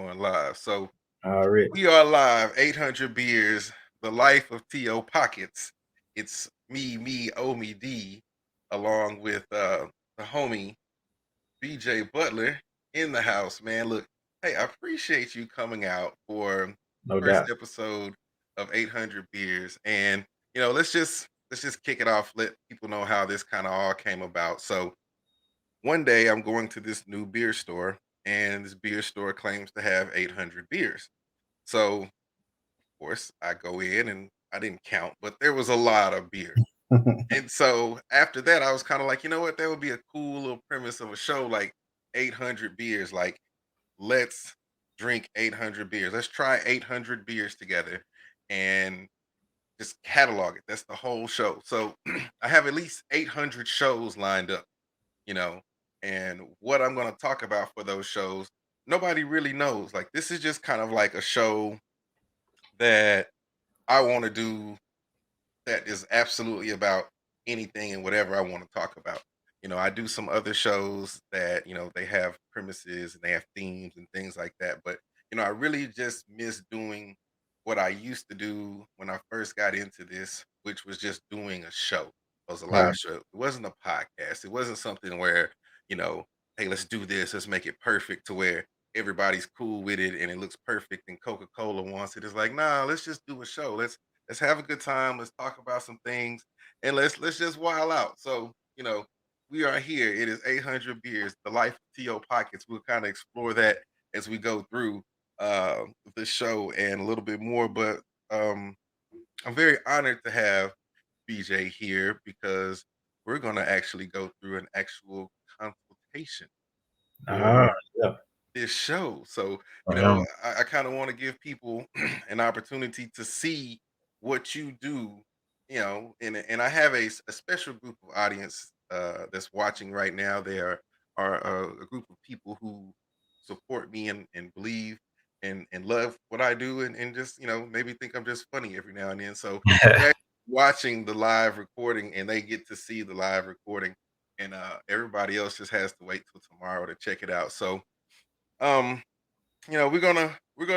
going live. So Already. we are live. 800 beers. The life of T.O. Pockets. It's me, Omie D, along with the homie BJ Butler in the house. Man, look, hey, I appreciate you coming out for No first doubt. episode of 800 beers, and let's just kick it off. Let people know how this kind of all came about. So one day I'm going to this new beer store, and this beer store claims to have 800 beers. So, of course, I go in and I didn't count, but there was a lot of beer. And so after that, I was kind of like, you know what? That would be a cool little premise of a show, like 800 beers. Like, let's drink 800 beers. Let's try 800 beers together and just catalog it. That's the whole show. So I have at least 800 shows lined up, you know, and what I'm going to talk about for those shows, nobody really knows. Like, this is just kind of like a show that I want to do that is absolutely about anything and whatever I want to talk about. I do some other shows that, they have premises and they have themes and things like that. But, I really just miss doing what I used to do when I first got into this, which was just doing a show. It was a Right. live show. It wasn't a podcast. It wasn't something where, you know, hey, let's do this. Let's make it perfect to where everybody's cool with it and it looks perfect and Coca-Cola wants it. It's like, nah, let's just do a show. Let's have a good time. Let's talk about some things, and let's just wild out. So we are here. It is 800 beers, the life of To Pockets. We'll kind of explore that as we go through uh, the show and a little bit more. But um, I'm very honored to have BJ here because we're going to actually go through an actual consultation Ah, for yeah. this show. So, Right on. I kind of want to give people an opportunity to see what you do, and I have a special group of audience that's watching right now. They are a group of people who support me and believe and love what I do and just, maybe think I'm just funny every now and then. So they're watching the live recording and they get to see the live recording and everybody else just has to wait till tomorrow to check it out. So um, we're gonna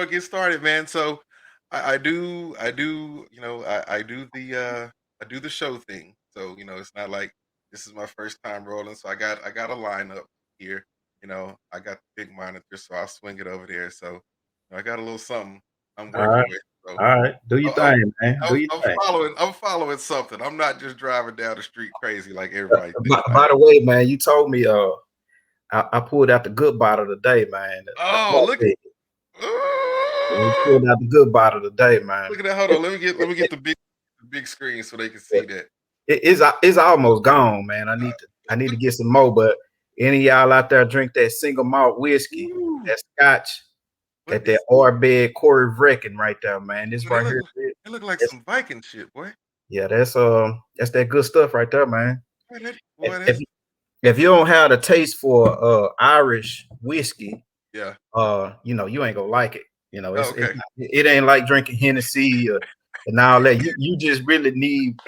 get started, man. So I do the show thing. So it's not like this is my first time rolling. So I got a lineup here. I got the big monitor, so I'll swing it over there. So I got a little something I'm All right. working with. So All right. Do your I- thing, man. Do I'm, your I'm thing. following something. I'm not just driving down the street crazy like everybody By, thinks I by am. the way, man, you told me I pulled out the good bottle today, man. The Oh, flat look! bed. We Ooh, pulled out the good bottle today, man. look at that. Hold on. Let me get the big screen so they can see that. It's almost gone, man. I need to get some more. But any of y'all out there drink that single malt whiskey, Ooh, that Scotch, what that is Orbed Corey Wrecking right there, man. This well, they right look here, they look like that's, some Viking shit, boy. yeah, that's that good stuff right there, man. Boy, that If, boy, if that's if you don't have the taste for Irish whiskey, yeah. you ain't gonna like it. Oh, It's okay. not, it ain't like drinking Hennessy and all that. You just really need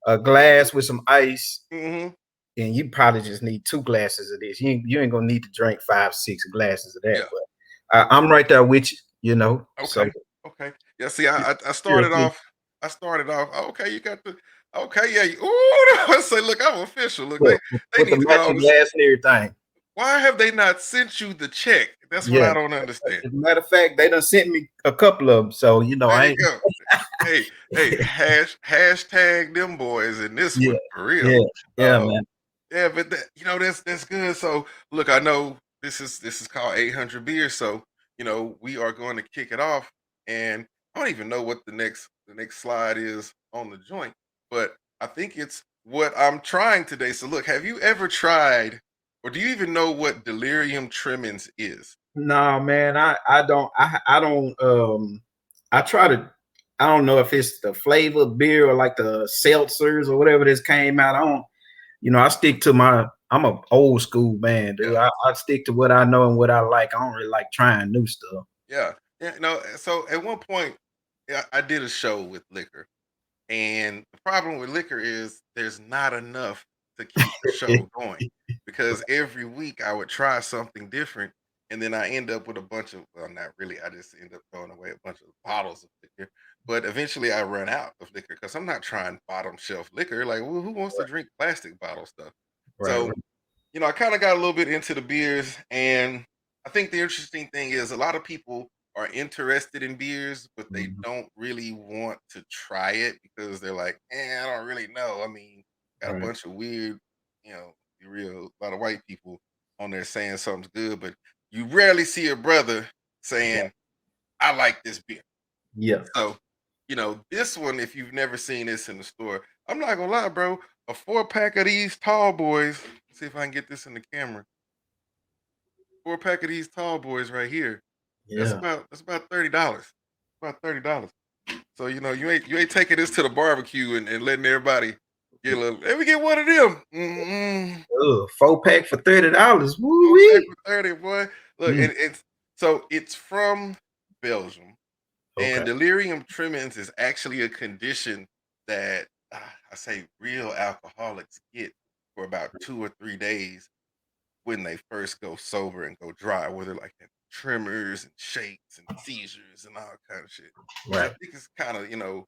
a glass with some ice, Hmm. and you probably just need 2 glasses of this. You ain't gonna need to drink 5, 6 glasses of that. Yeah. But I'm right there with you. So Okay. Okay. Yeah. See, I cheers, started me. off. I started off. Okay, you got the. Okay, yeah. Ooh, I say, look, I'm official. Look, Look, they with the need to go on matching this. glass and everything. Why have they not sent you the check? That's what Yeah. I don't understand. As a matter of fact, they done sent me a couple of them. So There I you ain't. go. Hey, hashtag them boys in this Yeah, one for real. yeah, yeah, Um, man. yeah, but that's good. So look, I know this is called 800 beers. So we are going to kick it off, and I don't even know what the next slide is on the joint, but I think it's what I'm trying today. So look, have you ever tried, or do you even know what Delirium Tremens is? No, man, I don't I try to I don't know if it's the flavor of beer or like the seltzers or whatever this came out. I stick to I'm a old school man, dude. Yeah. I stick to what I know and what I like. I don't really like trying new stuff. Yeah, yeah. No, so at one point, yeah, I did a show with liquor, and the problem with liquor is there's not enough to keep the show going because every week I would try something different, and then I end up with a bunch of, well, not really. I just end up throwing away a bunch of bottles of liquor. But eventually, I run out of liquor because I'm not trying bottom shelf liquor. Like, who wants to drink plastic bottle stuff? Right, So right. I kind of got a little bit into the beers, and I think the interesting thing is a lot of people are interested in beers, but they Mhm. don't really want to try it because they're like, I don't really know. I mean, got a Right. bunch of weird, be real, a lot of white people on there saying something's good, but you rarely see a brother Right. saying, I like this beer. Yeah. So, this one, if you've never seen this in the store, I'm not gonna lie, bro. A 4 pack of these tall boys. Let's see if I can get this in the camera. 4 pack of these tall boys right here. Yeah. That's about $30. About $30. So you ain't taking this to the barbecue and letting everybody get a little. Let me get one of them. Ugh, 4 pack for $30. Woo 4 pack wee. for 30, boy. Look, Mm, it's from Belgium. And okay. delirium tremens is actually a condition that I say real alcoholics get for about 2 or 3 days when they first go sober and go dry, where they're like having tremors and shakes and seizures and all kind of shit. And I Right. think it's kind of,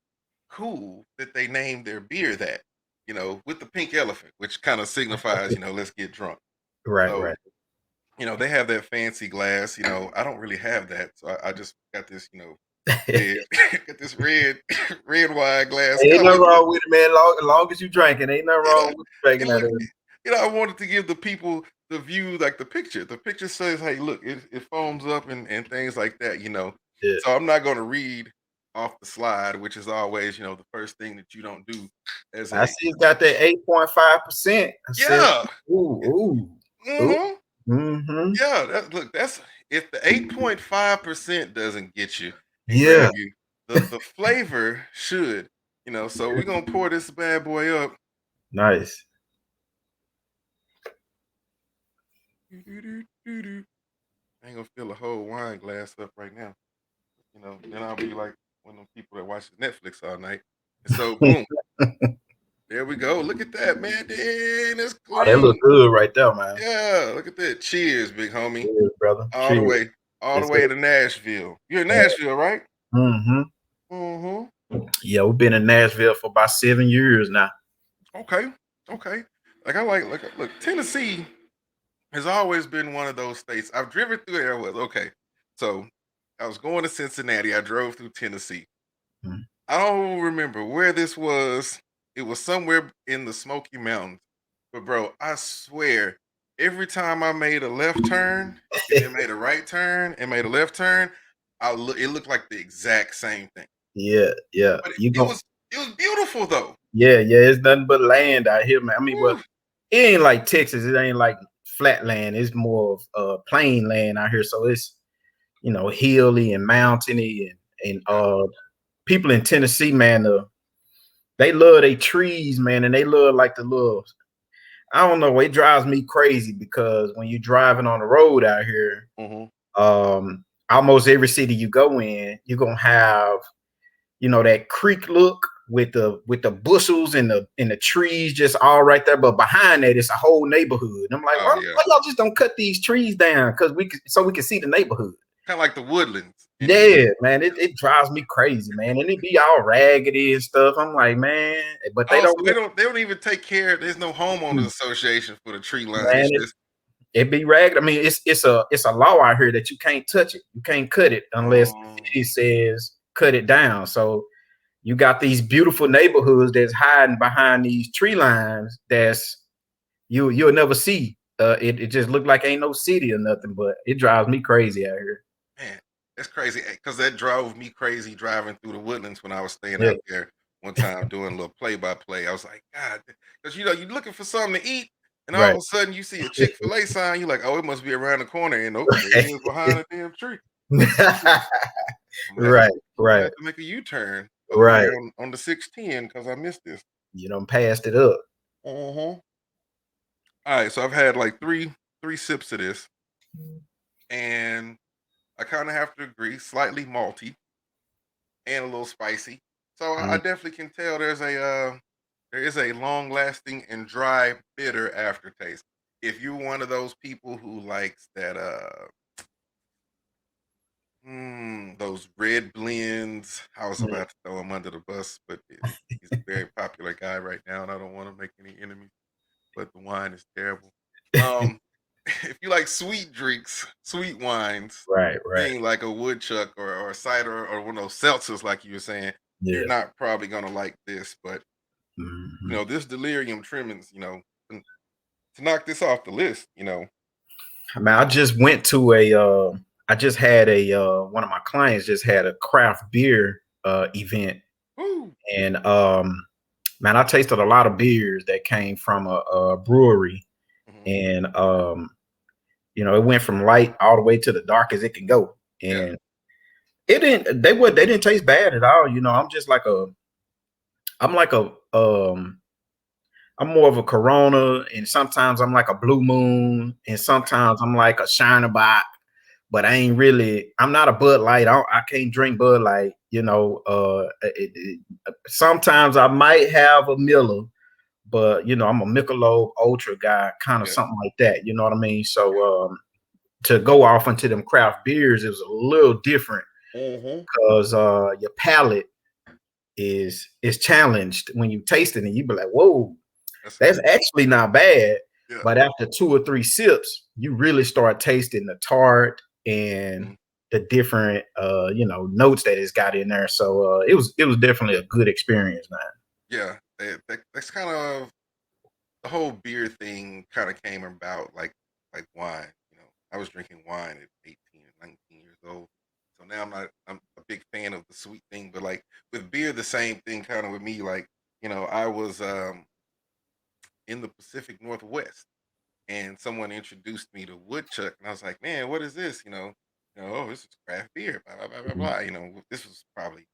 cool that they named their beer that, with the pink elephant, which kind of signifies, let's get drunk. Right. So, Right. they have that fancy glass. I don't really have that. So I just got this, red, got this red, red wine glass. Ain't Kind of nothing looks, wrong with it, man. Long as you drinking, ain't nothing you wrong know, with drinking it out look, of it. I wanted to give the people the view, like the picture. The picture says, "Hey, look, it foams up and things like that." Yeah. So I'm not going to read off the slide, which is always, the first thing that you don't do as I a see it's got that 8.5%. I said, yeah. ooh, ooh, Mm-hmm. mm-hmm. Yeah, look, that's if the 8.5% doesn't get you and Yeah. grab you, the flavor should, so we're gonna pour this bad boy up. Nice. Doo-doo-doo-doo-doo. I ain't gonna fill a whole wine glass up right now. Then I'll be like one of them people that watches Netflix all night. And so boom, there we go. Look at that, man. Dang, that's Oh, that look clean. good right there, man. Yeah, look at that. Cheers, big homie. Cheers, brother. All the Cheers. way, all the Yes, way sir. to Nashville. You're in Nashville, right? Mm-hmm. Mm-hmm. Yeah, we've been in Nashville for about 7 years now. Okay. Okay. Like I like look, Tennessee has always been one of those states. I've driven through there. Was okay. So I was going to Cincinnati. I drove through Tennessee. Mm. I don't remember where this was. It was somewhere in the Smoky Mountains. But bro, I swear, every time I made a left turn and then made a right turn and made a left turn, it looked like the exact same thing. Yeah, yeah. But You it go. was it was beautiful though. Yeah, yeah. It's nothing but land out here, man. I mean, well, Woo. it ain't like Texas. It ain't like flat land. It's more of plain land out here. So it's hilly and mountainy and Yeah. people in Tennessee, man, they love their trees, man, and they love like the little. I don't know. It drives me crazy because when you're driving on the road out here, Hmm. almost every city you go in, you're gonna have that creek look with the bushels and the trees just all right there, but behind that it's a whole neighborhood. And I'm like, Oh why yeah. y'all just don't cut these trees down because we can see the neighborhood. Kind of like the woodlands. Yeah, man, it drives me crazy, man, and it be all raggedy and stuff. I'm like, man, but they Oh, so don't they don't even take care. There's no homeowners want, association for the tree line. man. It's just It be ragged. I mean, it's a law out here that you can't touch it, you can't cut it unless the city um, says cut it down. So you got these beautiful neighborhoods that's hiding behind these tree lines that's you'll never see. It just look like ain't no city or nothing, but it drives me crazy out here. man, that's crazy because that drove me crazy driving through the woodlands when I was staying Yeah. out there one time doing a little play by play. I was like, God, because you're looking for something to eat, and all of Right. a sudden you see a Chick-fil-A sign. You're like, oh, it must be around the corner, and nope, there it is behind a damn tree. I'm gonna have to, Right, I'm gonna right, have to make a U-turn over right. here on the 610 because I missed this. You done passed it up. Uh-huh. All right, so I've had like three sips of this, and I kind of have to agree, slightly malty and a little spicy. So I Mm, definitely can tell there is a long lasting and dry bitter aftertaste. If you're one of those people who likes that those red blends. I was Mm. about to throw him under the bus, but he's a very popular guy right now, and I don't want to make any enemies. But the wine is terrible. Um, if you like sweet drinks, sweet wines, Right, right. being like a woodchuck or cider or one of those seltzers, like you were saying, you're Yeah. not probably gonna like this. But Mhm. this Delirium Tremens, to knock this off the list, I mean, I just went to I just had one of my clients just had a craft beer event, woo, and man, I tasted a lot of beers that came from a brewery, hmm and it went from light all the way to the dark as it can go, yeah, and they didn't taste bad at all. I'm just like I'm like a I'm more of a Corona, and sometimes I'm like a Blue Moon, and okay, sometimes I'm like a Shiner Bock. But I ain't really. I'm not a Bud Light. I can't drink Bud Light. Sometimes I might have a Miller, but I'm a Michelob Ultra guy, kind of yeah, something like that. You know what I mean? yeah, So to go off into them craft beers, it was a little different hmm because your palate is challenged when you taste it, and you be like, "Whoa, that's that's actually not bad." yeah, But after 2 or 3 sips, you really start tasting the tart and mhm, the different notes that it's got in there. So it was definitely a good experience, man. yeah. That's kind of the whole beer thing. Kind of came about like wine. I was drinking wine at 18 and 19 years old. So now I'm a big fan of the sweet thing, but like with beer, the same thing kind of with me. Like, I was in the Pacific Northwest and someone introduced me to woodchuck, and I was like, "Man, what is this?" Oh, this is craft beer. Blah blah blah blah Mhm. blah. This was probably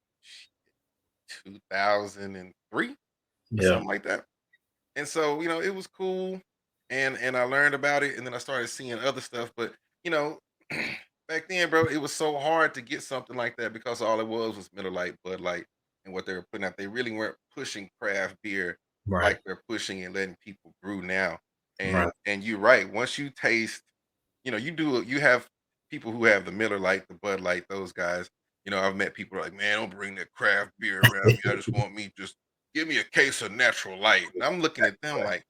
2003 or Yeah. something like that. And so, it was cool, and I learned about it, and then I started seeing other stuff. But you know, back then, bro, it was so hard to get something like that because all it was Miller Lite, Bud Light, and what they were putting out. They really weren't pushing craft beer Right. like they're pushing and letting people brew now. Right. And you're right. Once you taste, you have people who have the Miller Lite, the Bud Light, those guys. I've met people like, man, don't bring that craft beer around me. I just want me just give me a case of natural light. And I'm looking at them like,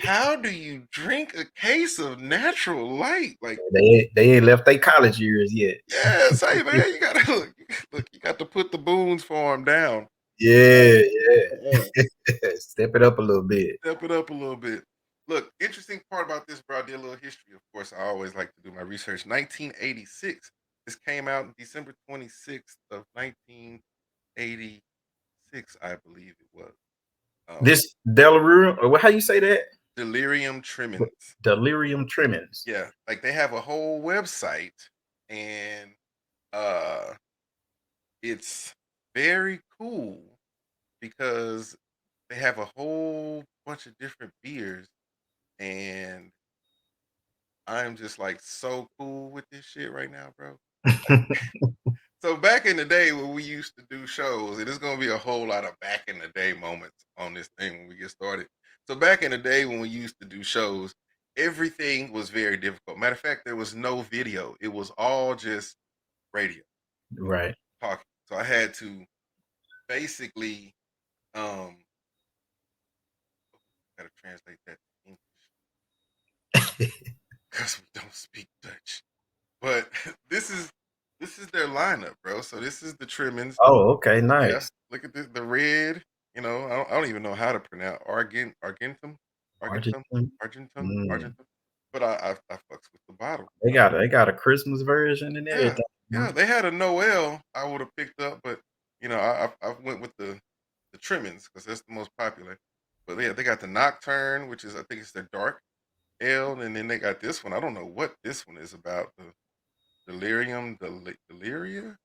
how do you drink a case of natural light? Like, They ain't left their college years yet. yes, hey man, you gotta look, you got to put the boons for them down. Yeah, Mm-mm. yeah. Step it up a little bit. Step it up a little bit. Look, interesting part about this, bro. I did a little history. Of course, I always like to do my research. 1986. This came out December 26th of 1986, I believe it was. Um, This Delirium, or how you say that? Delirium Tremens. Delirium Tremens. Yeah, like they have a whole website, and uh it's very cool because they have a whole bunch of different beers, and I'm just like so cool with this shit right now, bro. So back in the day when we used to do shows, and it's gonna be a whole lot of back in the day moments on this thing when we get started. So back in the day when we used to do shows, everything was very difficult. Matter of fact, there was no video. It was all just radio, you know, Right. talking. So I had to basically um gotta translate that to English because we don't speak Dutch. But this is their lineup, bro. So this is the Tremens. Oh, okay, Yeah, nice. look at the red. I don't even know how to pronounce Argentum, Argentine. Mm. Argentum. But I fucks with the bottle. They got a Christmas version and Yeah, everything. yeah. They had a Noel I would have picked up, but I went with the Tremens because that's the most popular. But yeah, they got the Nocturne, which is I think it's their dark ale, and then they got this one. I don't know what this one is about. The Deliria.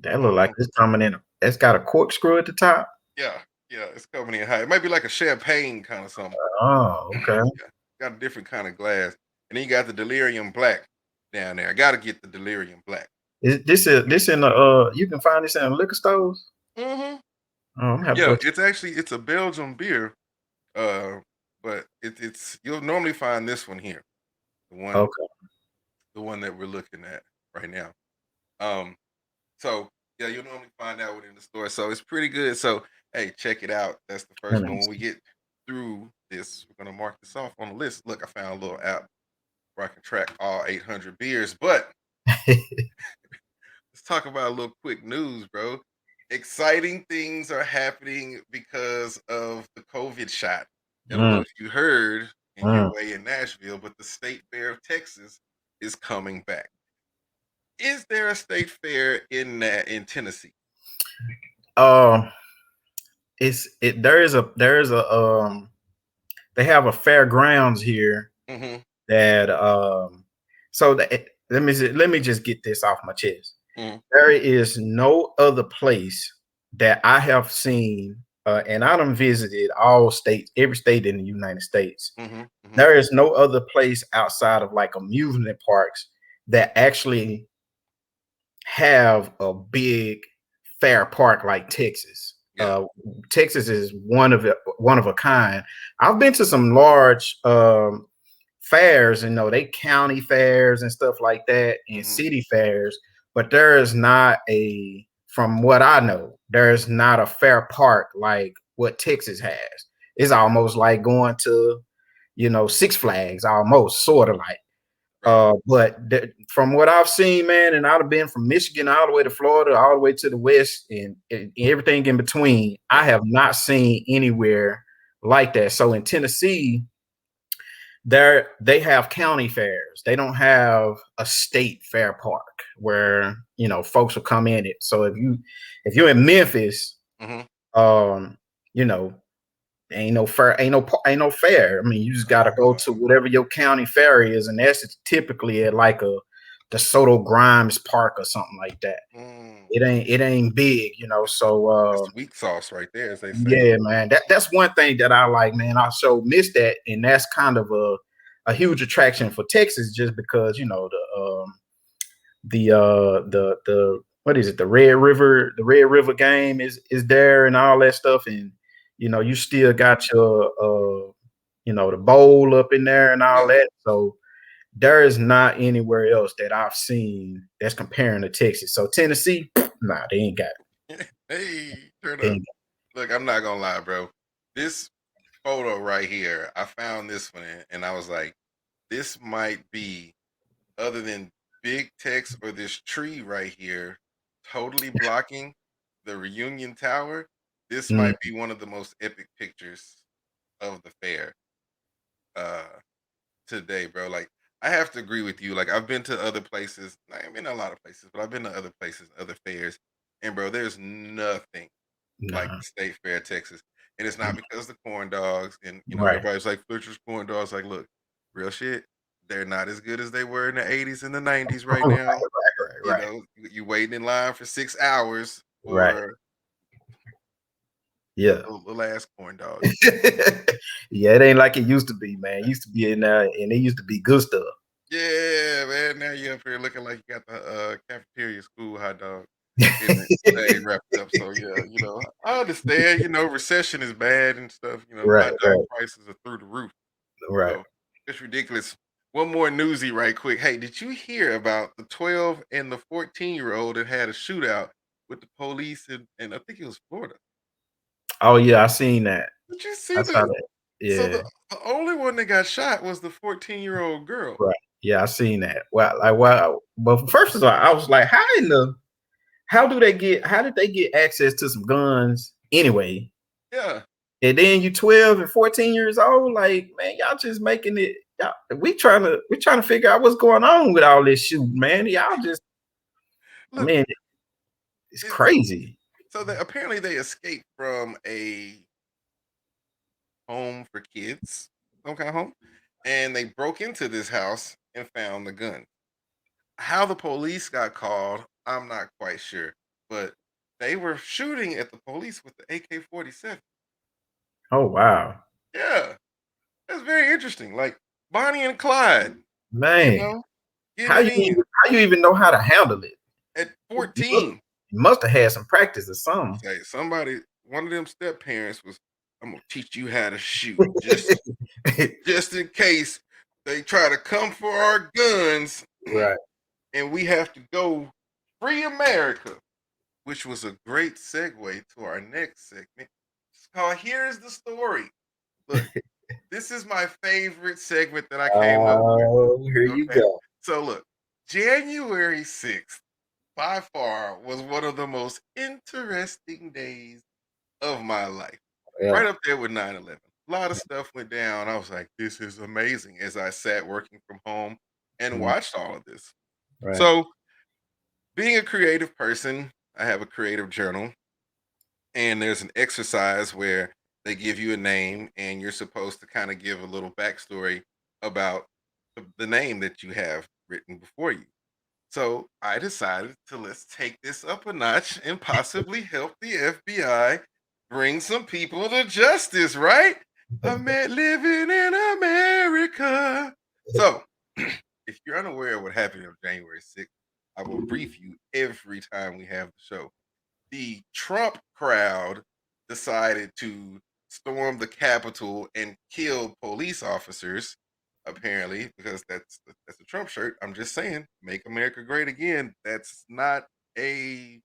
That I look don't like know. it's coming in. That's got a corkscrew at the top. Yeah, yeah, it's coming in high. It might be like a champagne kind of something. Oh, okay. Yeah, got a different kind of glass. And then you got the Delirium Black down there. I got to get the Delirium Black. This in the you can find this in the liquor stores? hmm Oh, I'm gonna have to Yeah, go. it's a Belgian beer, uh, but it's you'll normally find this one here, the one Okay. the one that we're looking at right now. Um, So yeah, you'll normally find that one in the store. So it's pretty good. So hey, check it out. That's the first one. When Trimmings. we get through this, we're gonna mark this off on the list. Look, I found a little app where I can track all 800 beers. But let's talk about a little quick news, bro. Exciting things are happening because of the COVID shot. I don't know Mm, if you heard in your mm. way in Nashville, but the State Fair of Texas is coming back. Is there a state fair in Tennessee? Um, there is a they have a fairgrounds here Mm-hmm. that so that let me just get this off my chest. Mm-hmm. There is no other place that I have seen, and I done visited all states, every state in the United States. Mm-hmm. Mm-hmm. There is no other place outside of like amusement parks that actually have a big fair park like Texas. Yeah. Texas is one of a kind. I've been to some large fairs, they county fairs and stuff like that, and Mm-hmm. city fairs, but there is not a, from what I know, there is not a fair park like what Texas has. It's almost like going to, Six Flags, almost sort of like. Right. From what I've seen, man, and I've been from Michigan all the way to Florida, all the way to the West, and everything in between, I Yeah. have not seen anywhere like that. So in Tennessee, they have county fairs. They don't have a state fair park where folks will come in it. So if you're in Memphis, Mm-hmm. um, you know, ain't no fair, ain't no fair. I mean, you just gotta go to whatever your county fair is, and that's typically at like a DeSoto Grimes Park or something like that. Mm. It ain't big, So That's sweet sauce right there, as they say. yeah, man. That's one thing that I like, man. I so miss that, and that's kind of a huge attraction for Texas, just because the what is it, the Red River game is there and all that stuff, and you still got your the bowl up in there and all Yeah. that. So there is not anywhere else that I've seen that's comparing to Texas. So Tennessee, nah, they ain't got it. Hey, turn They up. ain't Look, I'm not gonna lie, bro. This photo right here, I found this one and I was like, this might be, other than big text or this tree right here, totally blocking the reunion tower. This got might be one of the most epic pictures of the fair uh today, bro. Like, I have to agree with you. Like, I've been to other places. I've been to a lot of places, but I've been to other places, other fairs, and bro, there's nothing like nah. the State Fair of Texas. And it's not because the corn dogs and Right. everybody's like Fletcher's corn dogs. Like, look, real shit. They're not as good as they were in the 80s and the 90s right Right, now. right, You waiting in line for 6 hours right. for Yeah. a little ass corn dog. Yeah, it ain't like it used to be, man. It used to be in there, and it used to be good stuff. Yeah, man. Now you up here looking like you got the cafeteria school hot dog getting it today wrapped up. So yeah, I understand, recession is bad and stuff, Right, hot dog right, prices are through the roof. right. So it's ridiculous. One more newsy right quick. Hey, did you hear about the 12 and the 14-year-old that had a shootout with the police and I think it was Florida? Oh yeah, I seen that. Did you see I saw the that. so Yeah, the only one that got shot was the 14-year-old girl. right. Yeah, I seen that. Well, like, wow. But first of all, I was like, how did they get access to some guns anyway? Yeah. And then you 12 and 14 years old, like, man, y'all just making it. We trying to figure out what's going on with all this shooting, man. Y'all just, I Look, mean, it's it, so crazy. so they apparently they escaped from a home for kids, some kind of home, and they broke into this house and found the gun. How the police got called, I'm not quite sure, but they were shooting at the police with the AK-47. Oh wow, Yeah, that's very interesting. Like Bonnie and Clyde, you man. know, getting How it you in even how you even know how to handle it? at You must, 14. you must have had some practice or something. Say somebody, one of them step parents was, I'm gonna teach you how to shoot just in case they try to come for our guns Right. and we have to go free America. which was a great segue to our next segment. It's called Here's the Story. Look, this is my favorite segment that I came up with. Oh, here you Okay. go. So look, January 6th by far was one of the most interesting days of my life. Yeah. Right up there with 9/11. A lot of stuff went down. I was like, this is amazing as I sat working from home and Mm, watched all of this. right. So, being a creative person, I have a creative journal, and there's an exercise where they give you a name and you're supposed to kind of give a little backstory about the name that you have written before you. So I decided to let's take this up a notch and possibly help the FBI bring some people to justice, right? Living in America. So, if you're unaware of what happened on January 6th, I will brief you every time we have the show. The Trump crowd decided to storm the Capitol and kill police officers, apparently, because that's a Trump shirt. I'm just saying, make America great again. That's not a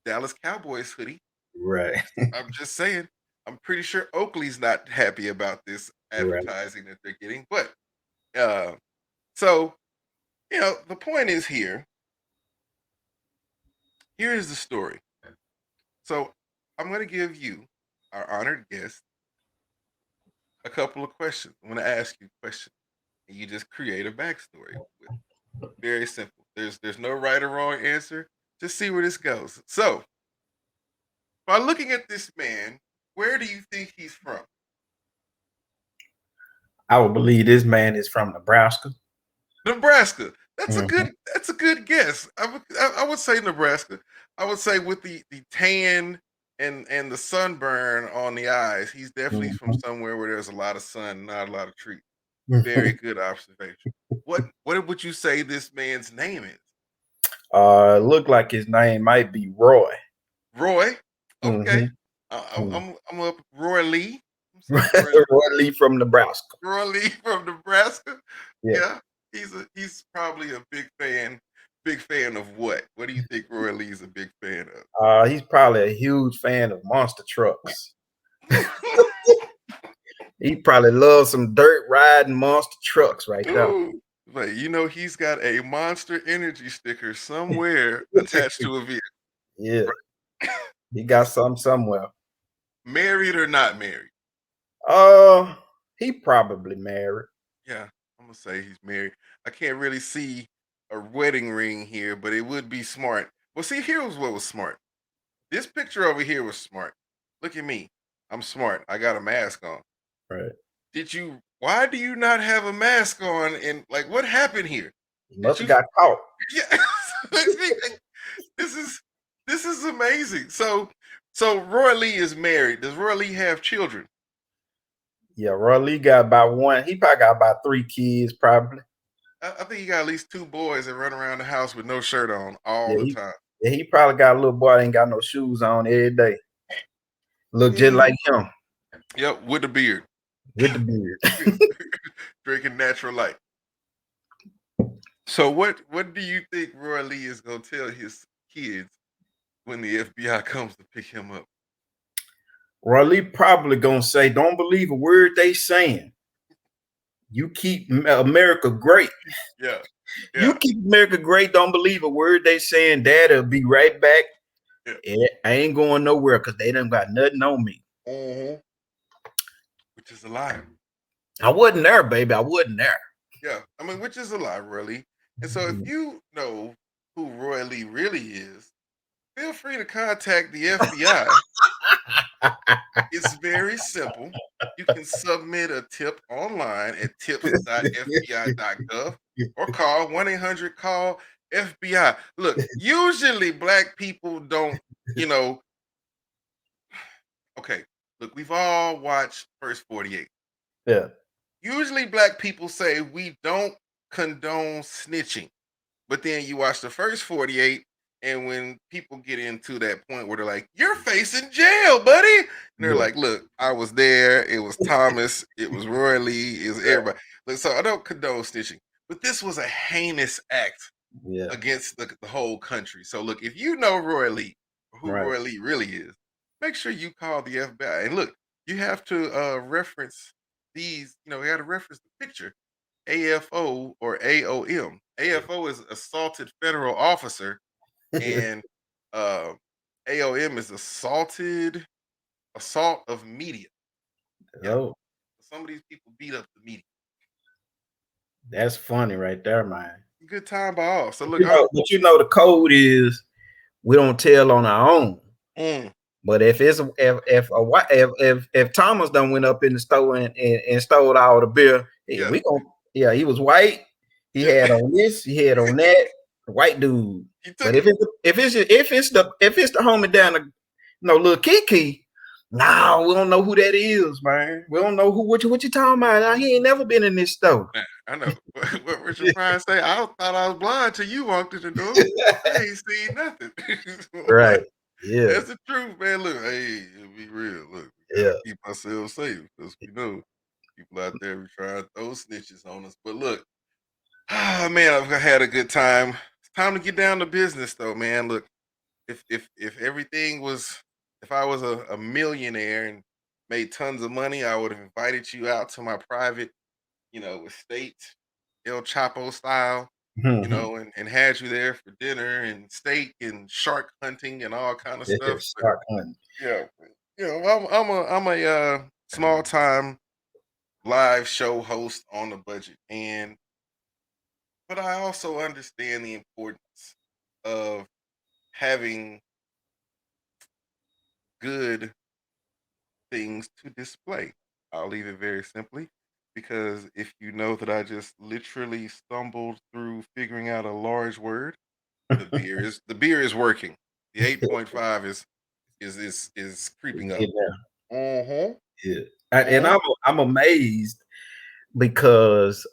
Dallas Cowboys hoodie. Right. I'm just saying. I'm pretty sure Oakley's not happy about this Right. advertising that they're getting. But uh so the point is here is the story. So I'm gonna give you, our honored guest, a couple of questions. I'm going to ask you questions, and you just create a backstory with. Very simple. There's no right or wrong answer. Just see where this goes. So, by looking at this man, where do you think he's from? I would believe this man is from Nebraska. Nebraska. That's a Mhm, good. That's a good guess. I would say Nebraska. I would say with the tan and the sunburn on the eyes, he's definitely from mhm. somewhere where there's a lot of sun, not a lot of trees. Very good observation. What would you say this man's name is? Look like his name might be Roy. Roy. Okay. Mhm, mm. I'm up Roy Lee. I'm saying Roy Lee. Roy Lee from Nebraska. Roy Lee from Nebraska. Yeah. Yeah. He's probably a big fan. Big fan of what? What do you think Roy Lee's a big fan He's probably a huge fan of monster trucks. of? He probably loves some dirt riding monster trucks right there. Ooh. But he's got a Monster Energy sticker somewhere attached to a vehicle. Yeah, he got He's some somewhere. married or not married. Uh, he probably married. Yeah, I'm gonna say he's married. I can't really see a wedding ring here, but it would be smart. Well, see, here's what was smart. This picture over here was smart. Look at me. I'm smart. I got a mask on. Right. Why do you not have a mask on? And like, what happened here? He Did must have you, got caught. yeah, this is, this is amazing. So Roy Lee is married. Does Roy Lee have children? Yeah, Roy Lee got about one. He probably got about 3 kids, probably. I think he got at least two boys that run around the house with no shirt on all Yeah, the he time. yeah, he probably got a little boy that ain't got no shoes on every day. Look just Mm, like him yep, with the beard. with the beard. Drinking natural light. So what do you think Roy Lee is gonna tell his kids when the FBI comes to pick him up? Roy Lee probably gonna say, "Don't believe a word they saying. You keep America great. Yeah, You yeah, keep America great. Don't believe a word they saying. Dad'll be right back. yeah. Yeah, I ain't going nowhere because they done got nothing on me. Hmm. Which is a lie. I wasn't there, baby. I wasn't there." Yeah, I mean, which is a lie, really. And so, if you know who Roy Lee really is, feel free to contact the FBI. It's very simple. You can submit a tip online at tips.fbi.gov or call 1-800-CALL-FBI. Look, usually black people don't, you know, okay, look, we've all watched First 48. Yeah, Usually black people say we don't condone snitching. But then you watch the first 48, and when people get into that point where they're like, "You're facing jail, buddy," and they're yeah, like, "Look, I was there. It was Thomas. It was Roy Lee. It was right, everybody." Look, so I don't condone snitching, but this was a heinous act yeah. against the whole country. So look, if you know Roy Lee, who Right. Roy Lee really is, make sure you call the FBI. And look, you have to reference these. You know, you got to reference the picture. AFO or AOM. AFO is assaulted federal officer, and uh, AOM is assault of media. Yeah, Oh, some of these people beat up the media. that's funny right there, man. Good time by all. So But look, I'm the code is we don't tell on our own. mm, But if Thomas done went up in the store and stole all the beer, hey, yeah, we gonna he was white. He yeah. had on this, he had on that, white dude. He But took it. if it's the homie down the little Kiki, nah, we don't know who that is, man. We don't know what you talking about. Nah, he ain't never been in this store. Man, I know. What Richard Pryor say? I thought I was blind till you walked in the door. I ain't seen nothing. Right. Like, Yeah. that's the truth, man. Look, hey, be real. Look, we Yeah. gotta keep ourselves safe because we know people out there be trying to throw snitches on us. But look, man, I've had a good time. It's time to get down to business, though, man. Look, if everything was, if I was a millionaire and made tons of money, I would have invited you out to my private, estate, El Chapo style, and had you there for dinner and steak and shark hunting and all kind of stuff. It's But yeah, I'm a small time live show host on a budget, and but I also understand the importance of having good things to display. I'll leave it very simply because if you know that I just literally stumbled through figuring out a large word, the beer is working. The 8.5 is creeping up. yeah. Uh-huh. Yeah. And Uh-huh. I'm amazed because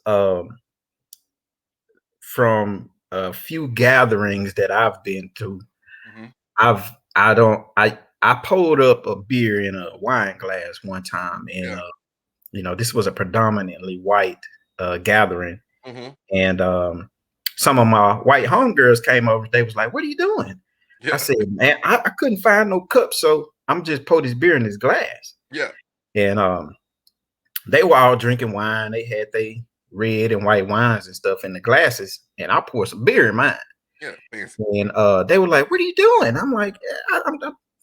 from a few gatherings that I've been to, Hmm. I don't I pulled up a beer in a wine glass one time, and Yeah. this was a predominantly white gathering, Hmm. and some of my white homegirls came over. They was like, "What are you doing?" I Yeah. said, "Man, I couldn't find no cup, so I'm just pour this beer in this glass." Yeah. And they were all drinking wine. They had they red and white wines and stuff in the glasses, and I poured some beer in mine. Yeah. Fancy. And they were like, "What are you doing?" I'm like,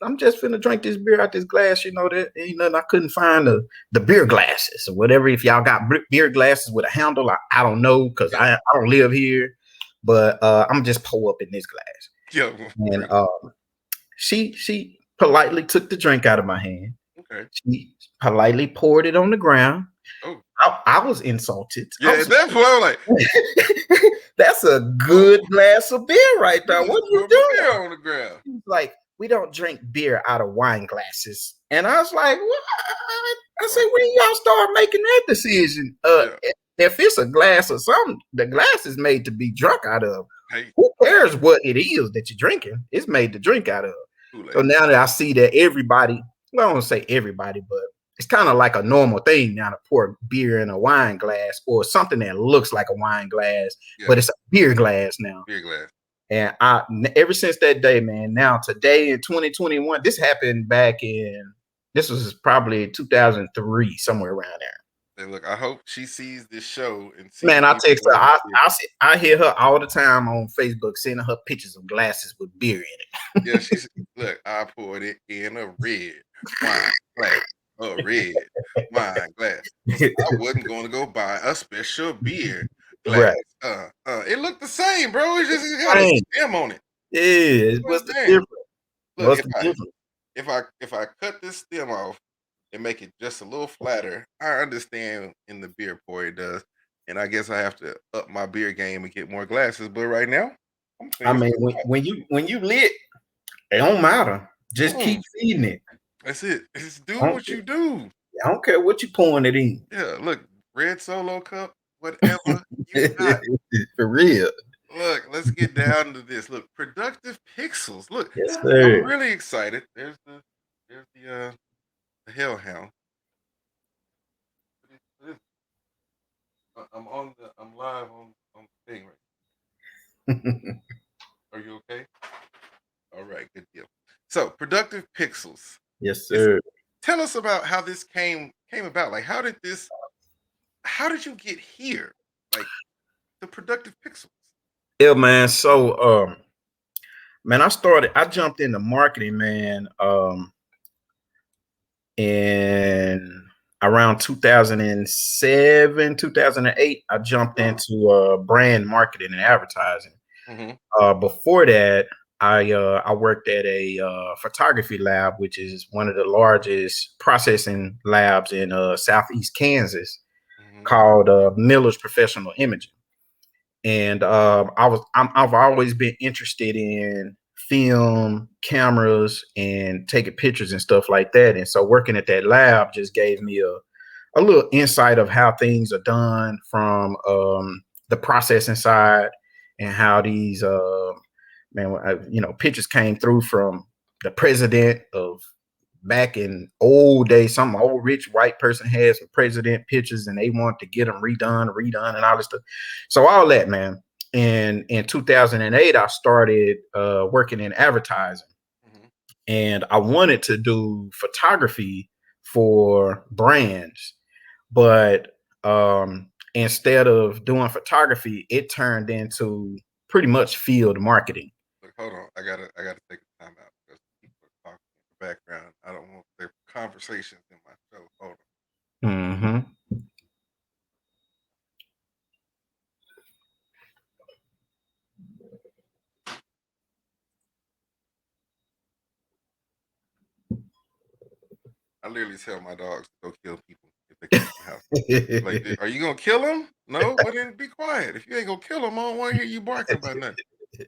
I'm just finna drink this beer out this glass. That ain't nothing. I couldn't find the beer glasses or whatever. If y'all got beer glasses with a handle, I don't know because Yeah. I don't live here. But I'm just pour up in this glass. Yeah. And Right. she politely took the drink out of my hand. Okay. She politely poured it on the ground. Oh. I was insulted. I Yeah. was At that point, I'm like, that's a oh, good glass of beer right you there. just What are you put my doing? beer on the ground. He was like, we don't drink beer out of wine glasses. And I was like, what? I said, Oh, when y'all start making that decision? yeah. If it's a glass or something, the glass is made to be drunk out of. Hey, Who cares what it is that you're drinking? It's made to drink out of. too So late. now that I see that everybody, well, I don't say everybody, but it's kind of like a normal thing now to pour beer in a wine glass or something that looks like a wine glass, Yeah. but it's a beer glass now. Beer glass. And ever since that day, man, now today in 2021, this happened back in, this was probably 2003, somewhere around there. Hey, look, I hope she sees this show and sees Man, I me text her. pouring beer. I hear her all the time on Facebook, sending her pictures of glasses with beer in Yeah, she's look, I poured it in a red wine glass. A red wine glass. 'Cause it. I wasn't going to go buy a special beer glass. Right. It looked the same, bro. It got a Same. stem on it. Yeah. Well, What's the damn. difference? Look, What's if the I difference? if I if I cut this stem off and make it just a little flatter, I understand in the beer pour it does. And I guess I have to up my beer game and get more glasses. But right now, I'm I thinking mean, when you lit, it don't matter. Just keep feeding it. that's it. Just do I don't, what you do. I don't care what you pouring it in. Yeah, look, red solo cup, whatever you got. For real. Look, let's get down to this. Look, Productive Pixels. Look, Yes, I'm sir. really excited. There's the hellhound. I'm live on the thing right. Are you okay? All right, good deal. So, Productivv Pixels. Yes, Is sir. Tell us about how this came about. Like, how did you get here? Like, the Productivv Pixels. Yeah, man. So, man, I jumped into marketing, man, in around 2007, 2008. I jumped into brand marketing and advertising. Mhm. Before that, I worked at a photography lab, which is one of the largest processing labs in Southeast Kansas, Mhm. called Miller's Professional Imaging. And I've always been interested in film, cameras, and taking pictures and stuff like that. And so working at that lab just gave me a little insight of how things are done from the processing side, and how these pictures came through from the president of back in old days. Some old rich white person had some president pictures and they want to get them redone and all this stuff. So all that, man. And in 2008 I started working in advertising, Mhm. and I wanted to do photography for brands, but instead of doing photography, it turned into pretty much field marketing. Look, hold on. I gotta take a time out because people are talking in the background. I don't want their conversations in my show. Hold on. Mm-hmm. I literally tell my dogs to go kill people if they come in the house. Like, are you gonna kill them? No, well then be quiet. If you ain't gonna kill them, I don't want to hear you barking about nothing.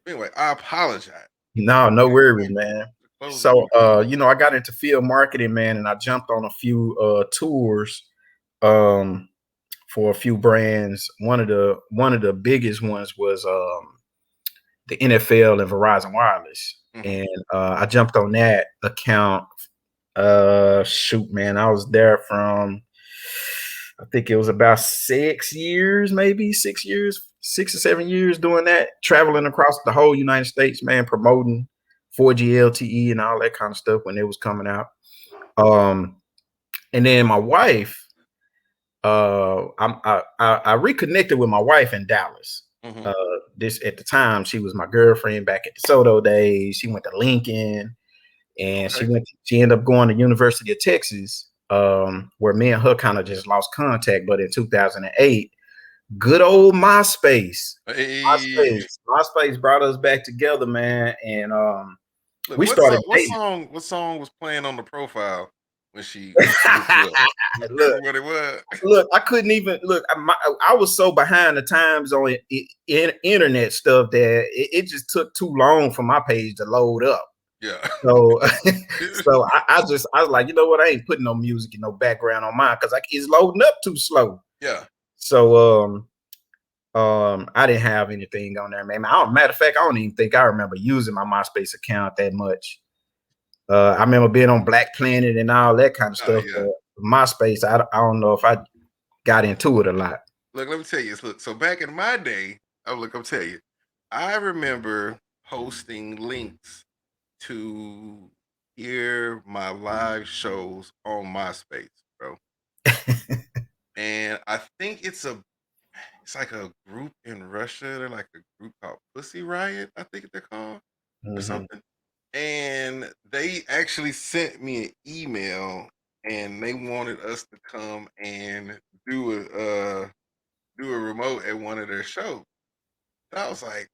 Anyway, I apologize. No worries, man. Close the So, door. I got into field marketing, man, and I jumped on a few tours um, for a few brands. One of the biggest ones was the NFL and Verizon Wireless, Mhm. and I jumped on that account. Shoot, man, I was there from, I think it was about 6 years, maybe 6 years, 6 or 7 years doing that, traveling across the whole United States, man, promoting 4G LTE and all that kind of stuff when it was coming out. Um, and then my wife, I reconnected with my wife in Dallas. Mhm. Uh, this at the time, she was my girlfriend back at the Soto days. She went to Lincoln, and Okay. she ended up going to University of Texas, where me and her kind of just lost contact. But in 2008, good old Myspace. Hey, MySpace brought us back together, man, and look, we started dating. what song was playing on the profile when she looked you up? You look, remember what it was? look, I couldn't even look. I was so behind the times on internet stuff that it just took too long for my page to load up. Yeah. So, I was like, you know what? I ain't putting no music and no background on mine because it's loading up too slow. Yeah. So, I didn't have anything on there, man. Matter of fact, I don't even think I remember using my MySpace account that much. I remember being on Black Planet and all that kind of stuff, Yeah. but MySpace, I don't know if I got into it a lot. Look, let me tell you. Look, so back in my day, I'll tell you, I remember posting links to hear my live shows on MySpace, bro. And I think it's like a group in Russia. They're like a group called Pussy Riot, I think they're called, or Mhm. something. And they actually sent me an email and they wanted us to come and do a remote at one of their shows. And I was like,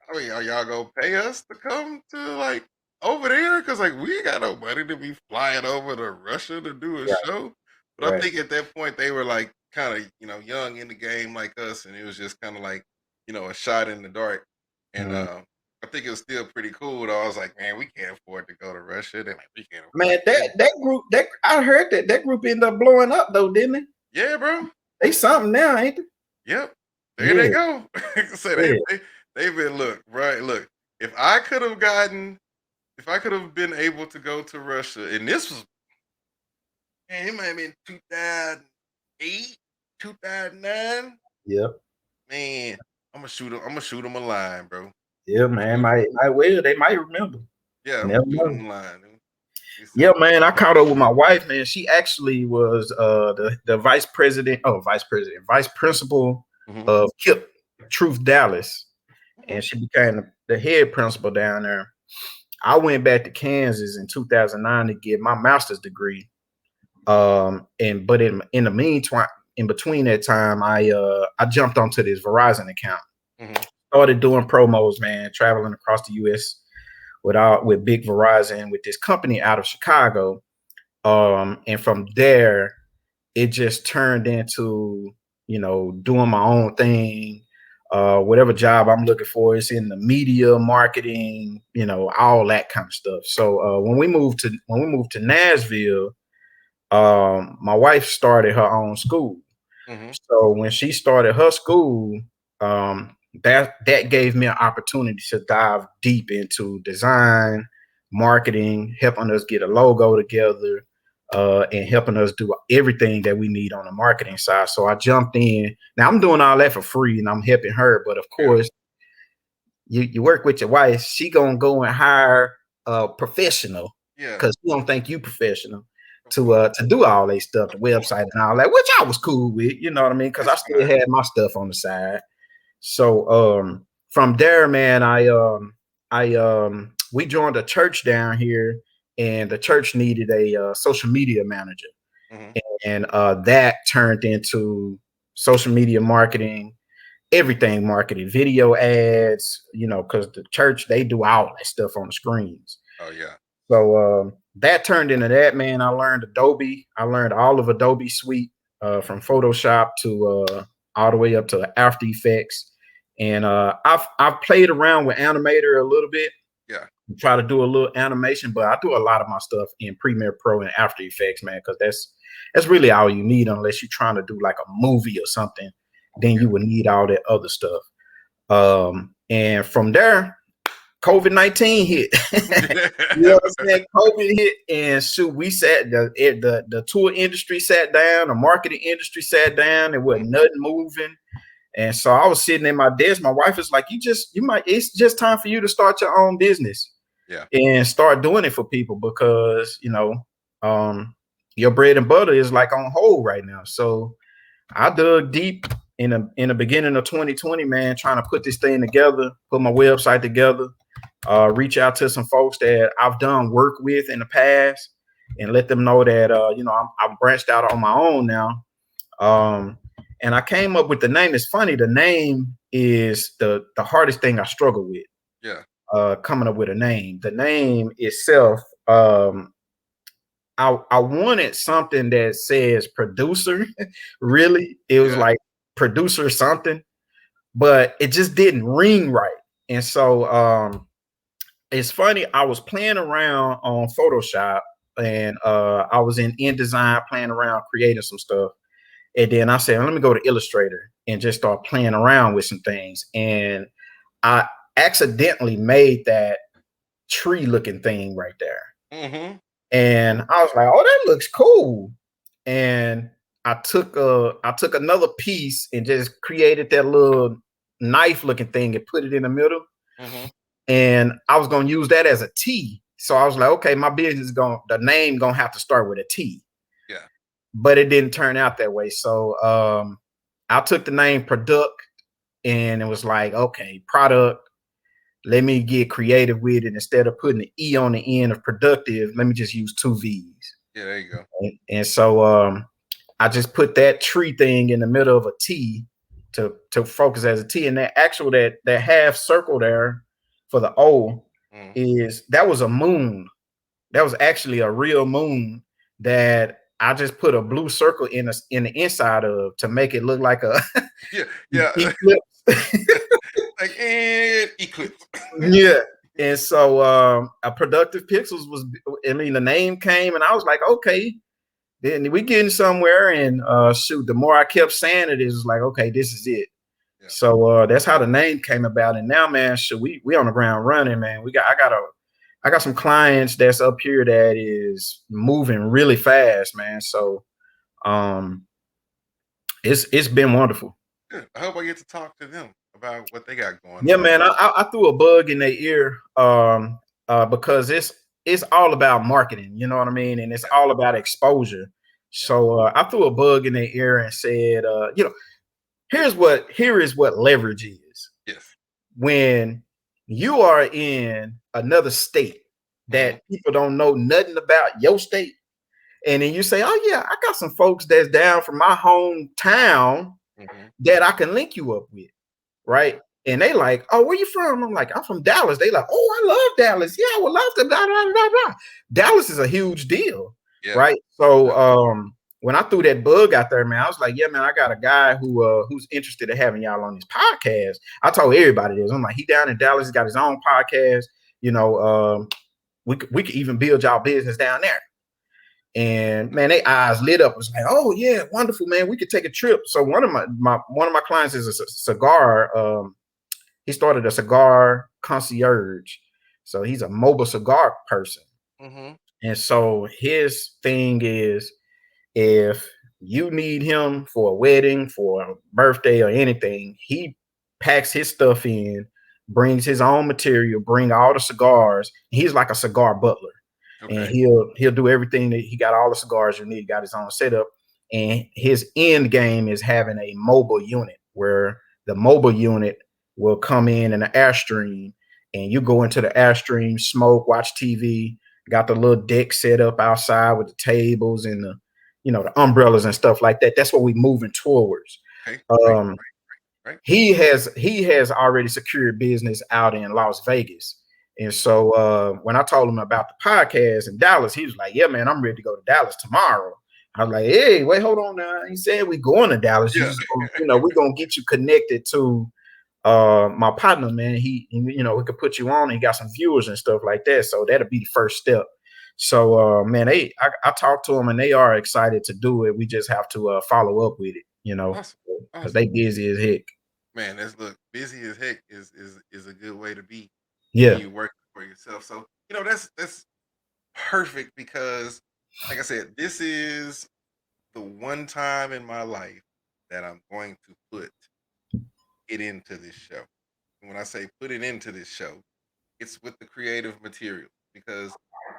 I mean, are y'all gonna pay us to come to like over there? Cause like we ain't got no money to be flying over to Russia to do a Right, show. But I right. think at that point they were like kind of, young in the game like us, and it was just kind of like, a shot in the dark. And Mhm. I think it was still pretty cool though. I was like, man, we can't afford to go to Russia. They're like, we can't afford Man, to do it. that group, that I heard that group ended up blowing up though, didn't they? Yeah, bro. They something now, ain't they? Yep. There they Yeah, go. So yeah, they've been look, right, look. If I could have gotten if I could have been able to go to Russia, and this was, man, it might have been 2008, 2009, yeah, man, I'm gonna shoot him a line, bro. yeah, I'm man. shoot 'em. Might well they might remember. Yeah, I'm Never gonna do it know. online. You Yeah, said, man, I caught up with my wife, man. She actually was the vice principal hmm of KIP Truth Dallas, hmm and she became the head principal down there. I went back to Kansas in 2009 to get my master's degree. And but in the meantime, in between that time, I jumped onto this Verizon account, hmm started doing promos, man, traveling across the US with big Verizon with this company out of Chicago. And from there, it just turned into, doing my own thing. Whatever job I'm looking for is in the media, marketing, all that kind of stuff. So when we moved to Nashville, my wife started her own school. hmm So when she started her school, that gave me an opportunity to dive deep into design, marketing, helping us get a logo together, and helping us do everything that we need on the marketing side. So I jumped in. Now I'm doing all that for free, and I'm helping her. But of Yeah, course, you work with your wife, she gonna go and hire a professional yeah, because she don't think you professional of course. to do all that stuff, the website and all that, which I was cool with, you know what I mean? Because I That's still fine. had my stuff on the side. So from there, man, we joined a church down here, and the church needed a social media manager, hmm and that turned into social media marketing, everything marketing, video ads, because the church, they do all that stuff on the screens. Oh yeah. So that turned into that, man. I learned Adobe. I learned all of Adobe Suite, from Photoshop to all the way up to After Effects. And I've played around with Animator a little bit, Yeah. try to do a little animation, but I do a lot of my stuff in Premiere Pro and After Effects, man, because that's really all you need unless you're trying to do like a movie or something. Then Yeah. you would need all that other stuff. And from there, COVID-19 hit. You know what I'm saying? COVID hit, and shoot, we sat the tour industry sat down, the marketing industry sat down, and wasn't nothing moving. And so I was sitting in my desk. My wife is like, it's just time for you to start your own business Yeah. and start doing it for people because, um, your bread and butter is like on hold right now. So I dug deep in the beginning of 2020, man, trying to put this thing together, put my website together, reach out to some folks that I've done work with in the past, and let them know that I'm branched out on my own now. Um, and I came up with the name. It's funny. The name is the hardest thing I struggle with. Yeah. Coming up with a name. The name itself. I wanted something that says producer. Really, it was Yeah. like producer something, but it just didn't ring right. And so it's funny. I was playing around on Photoshop, and I was in InDesign playing around, creating some stuff. And then I said, let me go to Illustrator and just start playing around with some things. And I accidentally made that tree looking thing right there. hmm And I was like, oh, that looks cool. And I took another piece and just created that little knife looking thing and put it in the middle. hmm And I was gonna use that as a T. So I was like, okay, my business is the name gonna have to start with a T. Yeah. But it didn't turn out that way. So I took the name Product, and it was like, okay, product. Let me get creative with it. Instead of putting the E on the end of productive, let me just use two V's. Yeah. There you go. And so I just put that tree thing in the middle of a T to focus as a T. And that half circle there for the O Mm. that was a moon. That was actually a real moon that I just put a blue circle in the inside of to make it look like a Yeah. Yeah. eclipse. Like and eclipse. Yeah. And so a Productivv Pixels was, I mean, the name came and I was like, okay, then we getting somewhere. And shoot, the more I kept saying it, it was like, okay, this is it. Yeah. So that's how the name came about. And now, man, shoot, we on the ground running, man. I got some clients that's up here that is moving really fast, man. So um it's been wonderful. Good. I hope I get to talk to them about what they got going Yeah, on. man. I threw a bug in their ear. because it's all about marketing. You know what I mean, and it's Yeah, all about exposure. yeah. So I threw a bug in their ear and said, here is what leverage is. Yes. When you are in another state Mhm, that people don't know nothing about your state, and then you say, "Oh yeah, I got some folks that's down from my hometown mhm. that I can link you up with." Okay. Right? And they like, "Oh, where you from?" I'm like, "I'm from Dallas." They like, "Oh, I love Dallas. Yeah, I would love to." Blah, blah, blah, blah. Dallas is a huge deal, Yeah, right? So definitely. when I threw that bug out there, man, I was like, "Yeah, man, I got a guy who's interested in having y'all on his podcast." I told everybody this. I'm like, "He down in Dallas. He's got his own podcast. You know, we could even build y'all business down there." And man, they eyes lit up. It was like, "Oh yeah, wonderful, man. We could take a trip." So one of my clients is a cigar. He started a cigar concierge. So he's a mobile cigar person. Mhm. And so his thing is, if you need him for a wedding, for a birthday, or anything, he packs his stuff in, brings his own material, bring all the cigars. He's like a cigar butler, and Okay. he'll do everything. That he got all the cigars you need. Got his own setup, and his end game is having a mobile unit where the mobile unit will come in an airstream, and you go into the airstream, smoke, watch TV. Got the little deck set up outside with the tables and the umbrellas and stuff like that. That's what we're moving towards. Okay. Right, Um, right. he has already secured business out in Las Vegas. And Mhm. so when I told him about the podcast in Dallas, he was like, "Yeah, man, I'm ready to go to Dallas tomorrow." I was like, "Hey, wait, hold on now. He said we going to Dallas. You Yeah. just we're gonna get you connected to my partner, man. We could put you on and he got some viewers and stuff like that. So that'll be the first step." So man, I talked to them and they are excited to do it. We just have to follow up with it, Awesome. because Awesome. they busy as heck. Man, that's look, busy as heck is a good way to be when Yeah, you work for yourself. So, that's perfect because like I said, this is the one time in my life that I'm going to put it into this show. And when I say put it into this show, it's with the creative material because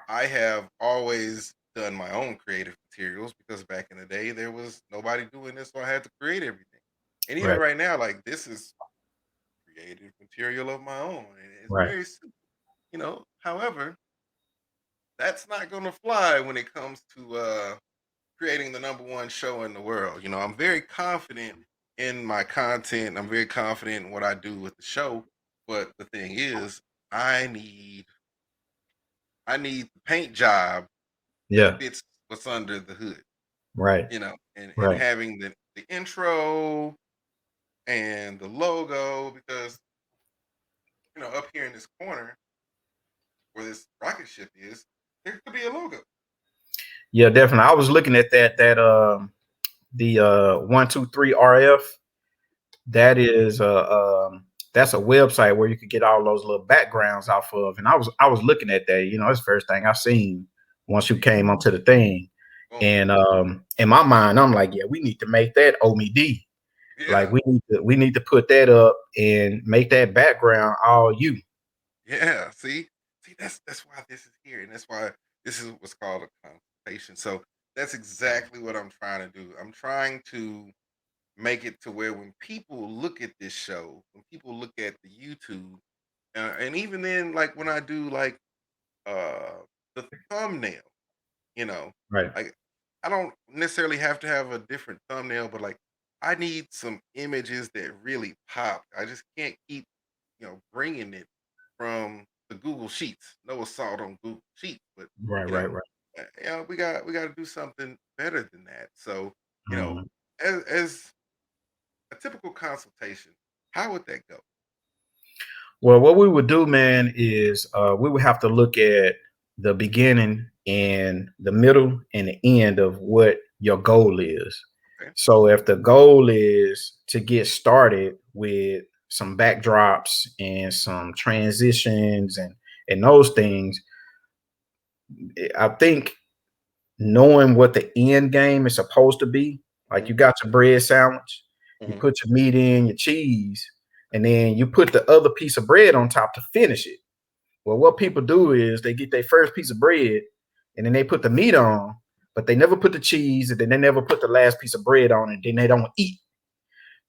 I have always done my own creative materials because back in the day there was nobody doing this, so I had to create everything. And even right, right now, like this is creative material of my own, and it's right. very simple. However, that's not gonna fly when it comes to creating the number one show in the world. I'm very confident in my content. I'm very confident in what I do with the show. But the thing is, I need I need the paint job that Yeah, fits what's under the hood. right, And right. having the intro and the logo because up here in this corner where this rocket ship is, there could be a logo. Yeah, definitely. I was looking at the 123 RF. Mhm. That is that's a website where you could get all those little backgrounds off of. And I was looking at that. It's the first thing I seen once you See, came onto the thing. boom, And in my mind, I'm like, yeah, we need to make that Omie D. Like yeah, we need to put that up and make that background all you. yeah. See, that's why this is here, and that's why this is what's called a consultation. So that's exactly what I'm trying to do. I'm trying to make it to where when people look at this show, when people look at the YouTube, and even then, like when I do like uh the thumbnail, you know, Right. like I don't necessarily have to have a different thumbnail, but like I need some images that really pop. I just can't keep, bringing it from the Google Sheets. No assault on Google Sheets, but Right. you Right. know, Right. we got to do something better than that. So, you know, Mhm. as a typical consultation, how would that go? Well, what we would do, man, is we would have to look at the beginning and the middle and the end of what your goal is. Okay. So, if the goal is to get started with some backdrops and some transitions and those things, I think knowing what the end game is supposed to be, like Hmm. you got your bread sandwich, you Hmm. put your meat in, your cheese, and then you put the other piece of bread on top to finish it. Well, what people do is they get their first piece of bread and then they put the meat on, but they never put the cheese and then they never put the last piece of bread on and then they don't eat.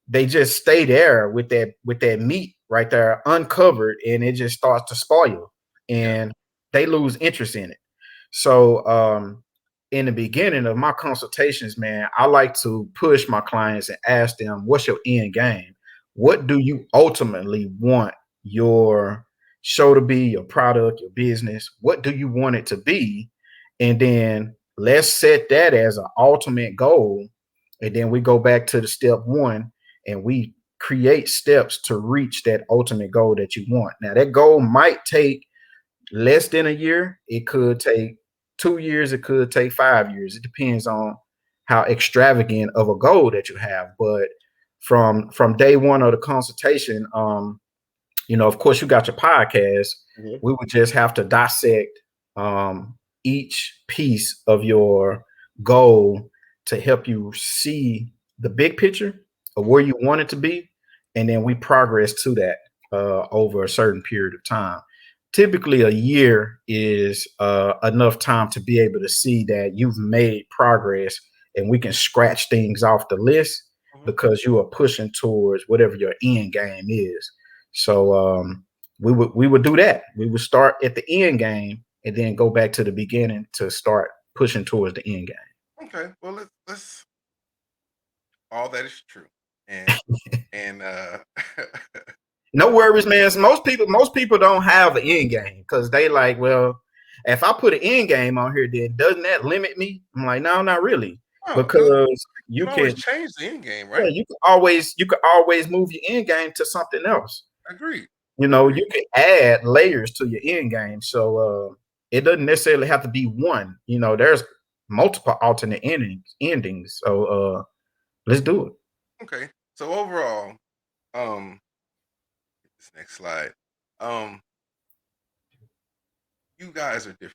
They just stay there with that meat right there uncovered and it just starts to spoil Yeah. and they lose interest in it. So in the beginning of my consultations, man, I like to push my clients and ask them, what's your end game? What do you ultimately want your show to be, your product, your business? What do you want it to be? And then let's set that as an ultimate goal. And then we go back to the step one and we create steps to reach that ultimate goal that you want. Now, that goal might take less than a year. It could take 2 years. It could take 5 years. It depends on how extravagant of a goal that you have. But from day one of the consultation, of course, you got your podcast. Mhm. We would just have to dissect each piece of your goal to help you see the big picture of Mhm. where you want it to be. And then we progress to that over a certain period of time. Typically, a year is enough time to be able to see that you've made progress and we can scratch things off the list Mhm. because you are pushing towards whatever your end game is. So we would do that. We would start at the end game and then go back to the beginning to start pushing towards the end Okay. Well, let's all that is true. And No I worries, man. So most people don't have an end game because they like, well, if I put an end game on here, then doesn't that limit me? I'm like, no, not really, oh, because because you you can always can, change the end game, yeah, right? you can always move your end game to something else. Agreed. You Agreed. can add layers to your end game, so it doesn't necessarily have to be one. There's multiple alternate endings. So let's do it. Okay. So overall, um, this next slide. Um, you guys are different.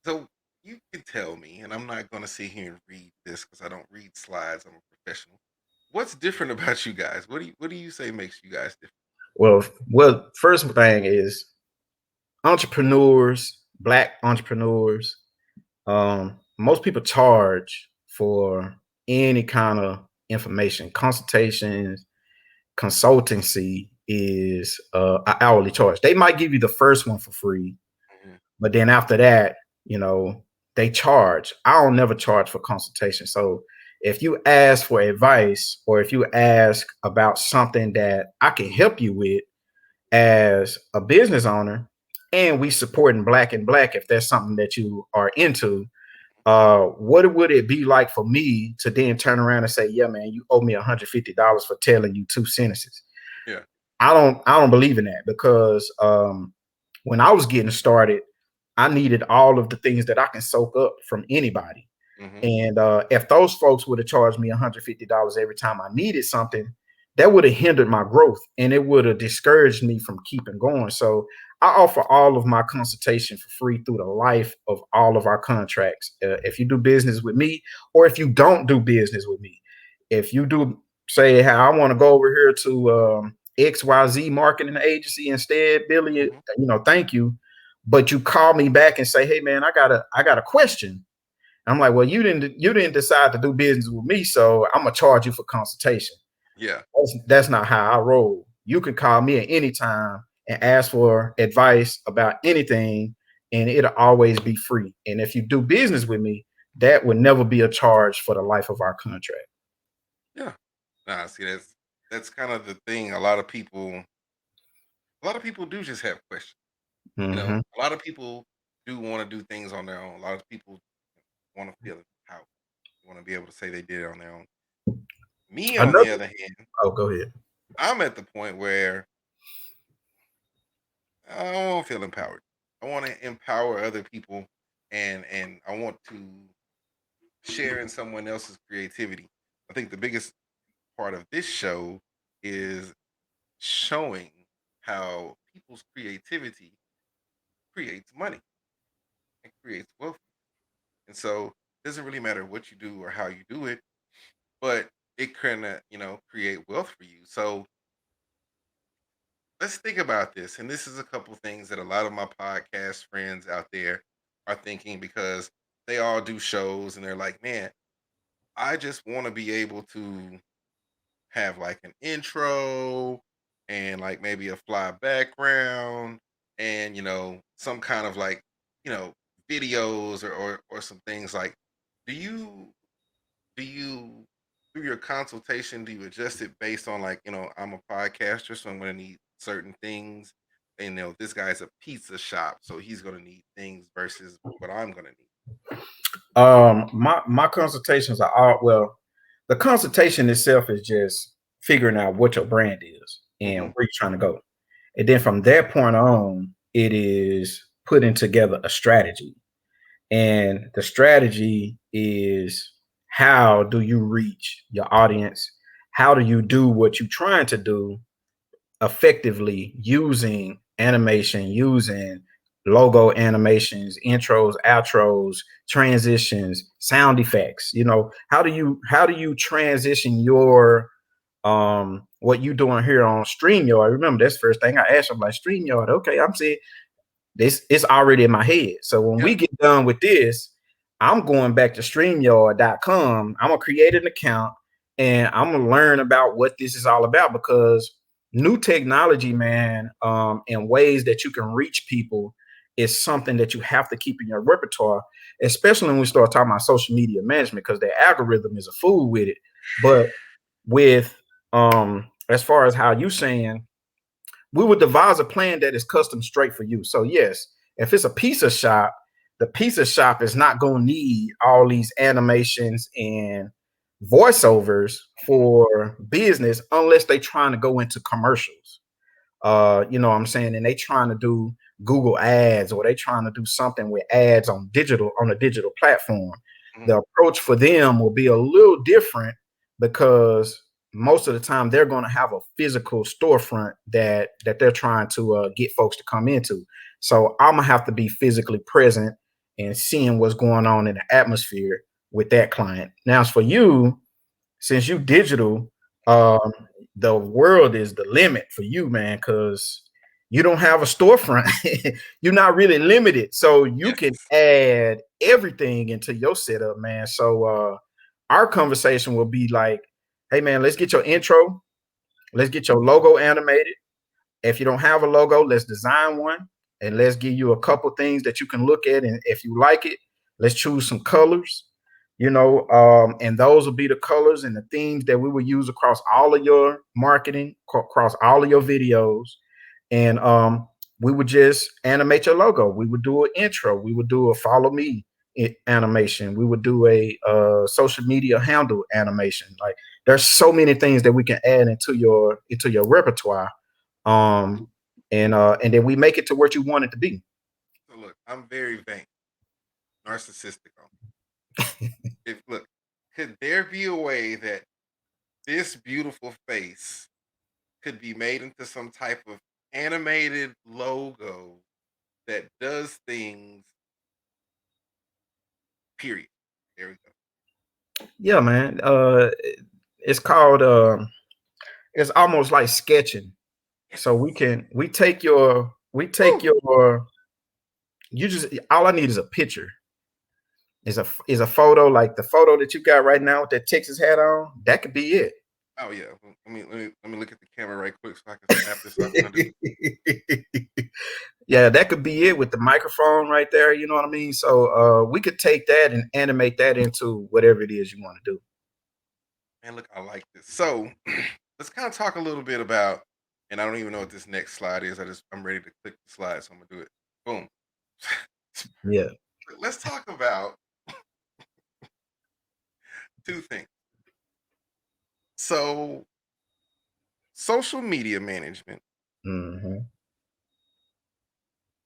So you can tell me, and I'm not going to sit here and read this because I don't read slides. I'm a professional. What's different about you guys? What do you say makes you guys different? Well, first thing is entrepreneurs, black entrepreneurs. Most people charge for any kind of information. Consultations, consultancy is an hourly charge. They might give you the first one for free, Mhm. but then after that, you know, they charge. I don't never charge for consultation. So if you ask for advice or if you ask about something that I can help you with as a business owner, and we supporting black and black, if that's something that you are into, what would it be like for me to then turn around and say, yeah, man, you owe me $150 for telling you two sentences? Yeah. I don't believe in that because when I was getting started, I needed all of the things that I can soak up from anybody. Hmm. And if those folks would have charged me $150 every time I needed something, that would have hindered my growth and it would have discouraged me from keeping going. So I offer all of my consultation for free through the life of all of our contracts. If you do business with me, or if you don't do business with me, if you do say, hey, I want to go over here to XYZ marketing agency instead, Billy, Hmm. thank you. But you call me back and say, hey man, I got a question. I'm like, well, you didn't decide to do business with me, so I'm gonna charge you for consultation. Yeah. That's not how I roll. You can call me at any time and ask for advice about anything, and it'll always be free. And if you do business with me, that would never be a charge for the life of our contract. Yeah. Nah, see, that's kind of the thing. A lot of people do just have questions. Hmm. A lot of people do want to do things on their own. A lot of people want to feel empowered. Want to be able to say they did it on their own. Me, on the Another. other hand, Oh, go ahead. I'm at the point where I don't feel empowered. I want to empower other people, and I want to share in someone else's creativity. I think the biggest part of this show is showing how people's creativity creates money and creates wealth. And so it doesn't really matter what you do or how you do it, but it can create wealth for you. So let's think about this. And this is a couple things that a lot of my podcast friends out there are thinking because they all do shows and they're like, man, I just want to be able to have like an intro and like maybe a fly background and some kind of like you know videos or some things like do you do you through your consultation do you adjust it based on like I'm a podcaster so I'm going to need certain things and this guy's a pizza shop so he's going to need things versus what I'm going to need. My consultations are all well. The consultation itself is just figuring out what your brand is and Hmm. where you're trying to go, and then from that point on, it is putting together a strategy. And the strategy is how do you reach your audience? How do you do what you're trying to do effectively using animation, using logo animations, intros, outros, transitions, sound effects? How do you transition your what you doing here on StreamYard? Remember, that's the first thing I asked. I'm like, StreamYard, okay, I'm saying this it's already in my head. So when Yeah. we get done with this, I'm going back to StreamYard.com. I'm gonna create an account and I'm gonna learn about what this is all about because new technology, man, and ways that you can reach people is something that you have to keep in your repertoire, especially when we start talking about social media management, because the algorithm is a fool with it. But with as far as how you saying we would devise a plan that is custom straight for you. So yes, if it's a pizza shop, the pizza shop is not going to need all these animations and voiceovers Hmm. for business unless they trying to go into commercials. You know what I'm saying? And they trying to do Google ads or they trying to do something with ads on a digital platform. Hmm. The approach for them will be a little different because most of the time they're going to have a physical storefront that they're trying to get folks to come into. So I'm gonna have to be physically present and seeing what's going on in the atmosphere with that client. Now, as for you, since you digital, Hmm. um, the world is the limit for you, man, because you don't have a storefront. You're not really limited. So you can Yes. add everything into your setup, man. So our conversation will be like, hey man, let's get your intro, let's get your logo animated. If you don't have a logo, let's design one and let's give you a couple things that you can look at. And if you like it, let's choose some colors, and those will be the colors and the themes that we will use across all of your marketing, across all of your videos. And we would just animate your logo. We would do an intro. We would do a follow me animation. We would do a social media handle animation. Like there's so many things that we can add into your repertoire, um, and then we make it to what you want it to be. So look, I'm very vain, narcissistic on if look, could there be a way that this beautiful face could be made into some type of animated logo that does things, period. There we go. Yeah, man. It's called. It's almost like sketching. So Yes. we take Woo. your you just all I need is a picture. Is a photo like the photo that you got right now with that Texas hat on. That could be it. Oh yeah. Let me look at the camera right quick so I can snap this up when I do it. Yeah, that could be it with the microphone right there. You know what I mean? So we could take that and animate that into whatever it is you want to do. Man, look, I like this. So let's kind of talk a little bit about, and I don't even know what this next slide is. I'm ready to click the slide, so I'm gonna do it. Boom. Yeah. Let's talk about two things. So social media management, Hmm.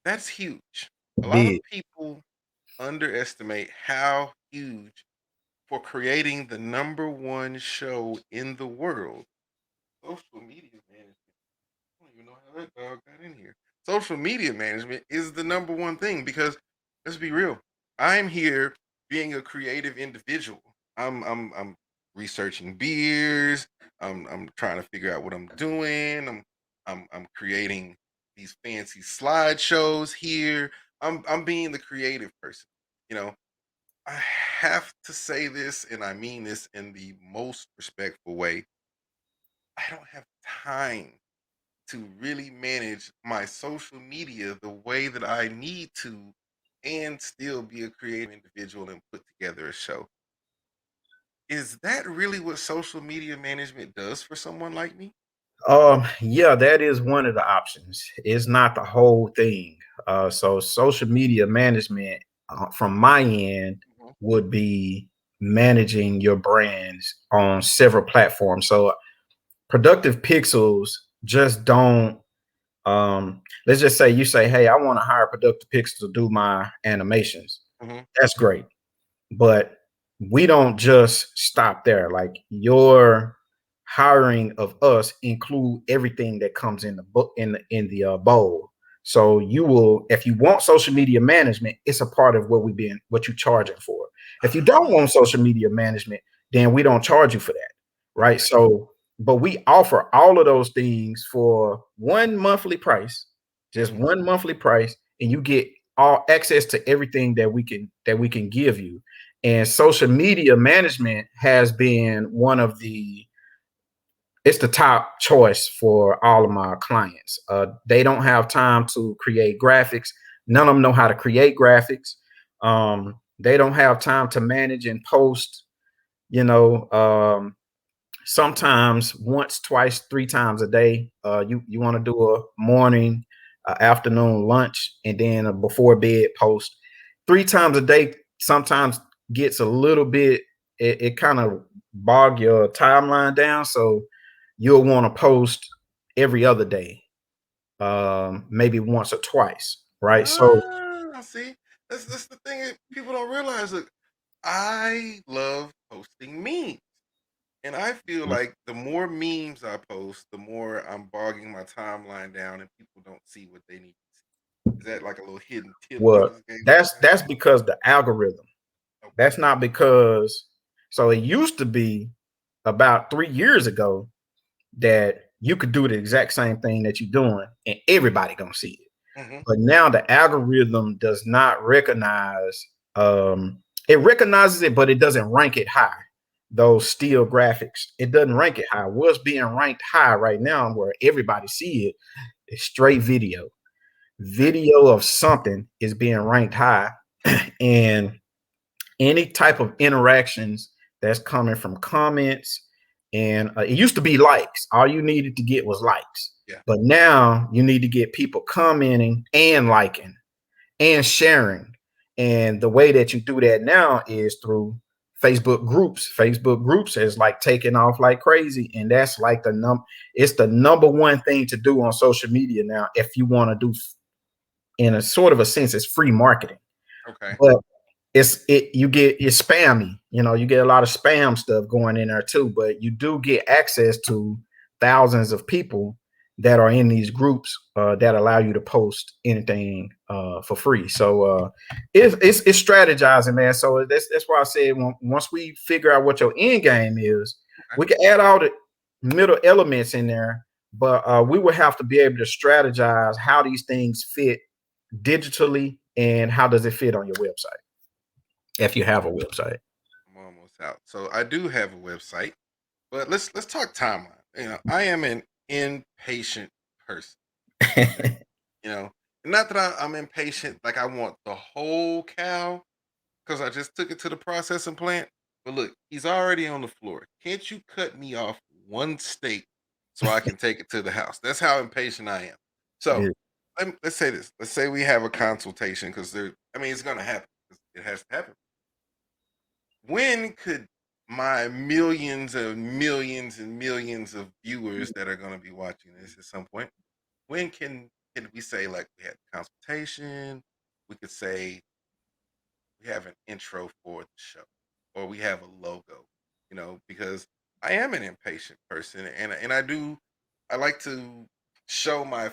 that's huge. A lot of Big. people underestimate how huge for creating the number one show in the world. Social media management. I don't even know how that dog got in here. Social media management is the number one thing because let's be real. I'm here being a creative individual. I'm researching beers. I'm trying to figure out what I'm doing. I'm creating these fancy slideshows here. I'm being the creative person. You know, I have to say this, and I mean this in the most respectful way. I don't have time to really manage my social media the way that I need to and still be a creative individual and put together a show. Is that really what social media management does for someone like me? Yeah, that is one of the options. It's not the whole thing. So social media management, from my end, Mhm, would be managing your brands on several platforms. So Productivv Pixels just don't. Let's just say you say, "Hey, I want to hire Productivv Pixels to do my animations." mhm. That's great, but we don't just stop there. Like, your hiring of us include everything that comes in the book, in the bowl. So you will, if you want social media management, it's a part of what you charging for. If you don't Ah, want social media management, then we don't charge you for that, right? okay. So, but we offer all of those things for one monthly price, just Mhm. one monthly price, and you get all access to everything that we can give you. And social media management has been one of the it's the top choice for all of my clients. They don't have time to create graphics. None of them know how to create graphics. They don't have time to manage and post. You know, sometimes once, twice, three times a day. You want to do a morning, afternoon, lunch, and then a before bed post. Three times a day sometimes gets a little bit. It kind of bog your timeline down. So you'll want to post every other day, maybe once or twice, right? So See, that's the thing that people don't realize. Look, I love posting memes. And I feel like the more memes I post, the more I'm bogging my timeline down and people don't see what they need to see. Is that like a little hidden tip you well, just gave me right there? that's because the algorithm. Okay. That's not because. So it used to be about 3 years ago that you could do the exact same thing that you're doing and everybody gonna see it. Hmm. But now the algorithm does not recognize. It recognizes it, but it doesn't rank it high. Those still graphics, it doesn't rank it high. What's being ranked high right now, where everybody see it, is straight video. Okay. Video of something is being ranked high, and any type of interactions that's coming from comments, and it used to be likes. All you needed to get was likes, Yeah. but now you need to get people commenting and liking and sharing. And the way that you do that now is through Facebook groups. Facebook groups is like taking off like crazy, and that's like it's the number one thing to do on social media now if you want to do, in a sort of a sense, it's free marketing. Okay. But it's spammy. You get a lot of spam stuff going in there too, but you do get access to thousands of people that are in these groups, that allow you to post anything, for free. So, it's strategizing, man. So that's why I said, once we figure out what your end game is, Okay. we can add all the middle elements in there, but we will have to be able to strategize how these things fit digitally, and how does it fit on your website, if you have a website. I'm almost out. So I do have a website, but let's talk timeline. I am an impatient person. Okay. You know, not that I'm impatient, like I want the whole cow, because I just took it to the processing plant. But look, he's already on the floor. Can't you cut me off one steak so I can take it to the house? That's how impatient I am. So Yeah. let's say this. Let's say we have a consultation because I mean, it's going to happen. It has to happen. When could my millions and millions and millions of viewers that are going to be watching this at some point, when can we say like we had consultation? We could say we have an intro for the show or we have a logo, because I am an impatient person and I like to show my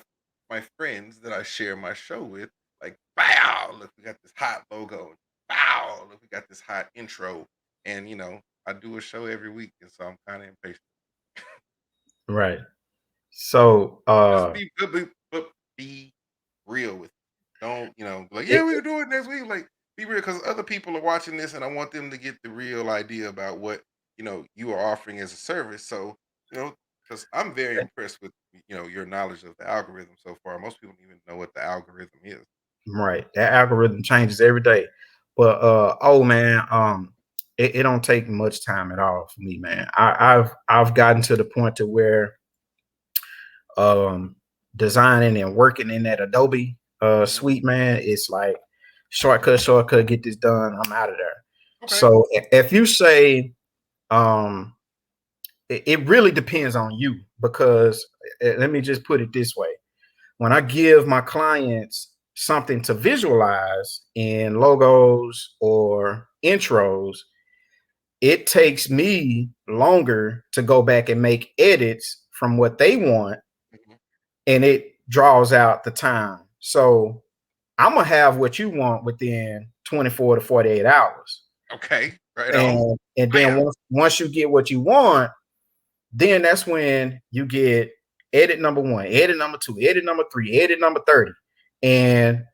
friends that I share my show with, like, wow, look, we got this hot logo. Wow, look, we got this hot intro. And I do a show every week, and so I'm kind of impatient. Right. So Just but be real with it. Don't, be like, it, yeah, we can do it next week. Like, be real because other people are watching this and I want them to get the real idea about what, you are offering as a service. So, because I'm very impressed with, your knowledge of the algorithm so far. Most people don't even know what the algorithm is. right. That algorithm changes every day. But oh man, it don't take much time at all for me, man. I've gotten to the point to where um designing and working in that Adobe Mhm. suite, man, it's like shortcut, get this done. I'm out of there. Okay. So if you say um it really depends on you because let me just put it this way. When I give my clients something to visualize in logos or intros, it takes me longer to go back and make edits from what they want, Mhm. and it draws out the time. So I'm gonna have what you want within 24 to 48 hours. Okay. Right on. And then Bam. once you get what you want, then that's when you get edit number one, edit number two, edit number three, edit number 30. And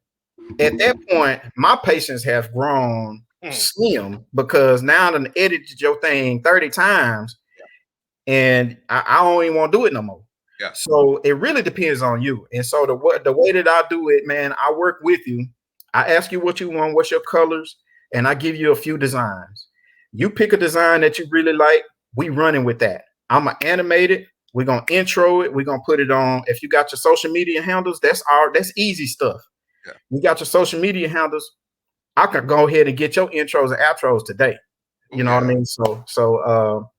at that point, my patience has grown Mm. slim because now I done edited your thing 30 times Yeah. and I don't even want to do it no more. Yeah. So it really depends on you. And so the way that I do it, man, I work with you. I ask you what you want, what's your colors, and I give you a few designs. You pick a design that you really like, we running with that. I'm gonna animate it. We're gonna intro it. We're gonna put it on. If you got your social media handles, that's easy stuff. Yeah. You got your social media handles. I could go ahead and get your intros and outros today. Oh You know what I yeah. mean?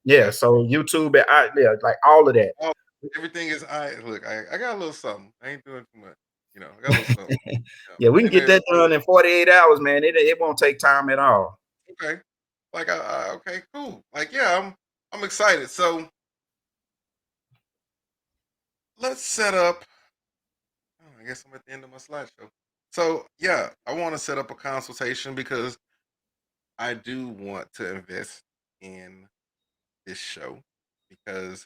Yeah, Yeah. so YouTube and yeah, like all of that. Oh, everything is I look, I got a little something. I ain't doing too much. I got a little something. Yeah, we can And get there's that done in 48 hours, man. It won't take time at all. okay. Like okay, cool. Like, yeah, I'm excited. So let's set up. Oh, I guess I'm at the end of my slideshow. So yeah, I want to set up a consultation because I do want to invest in this show because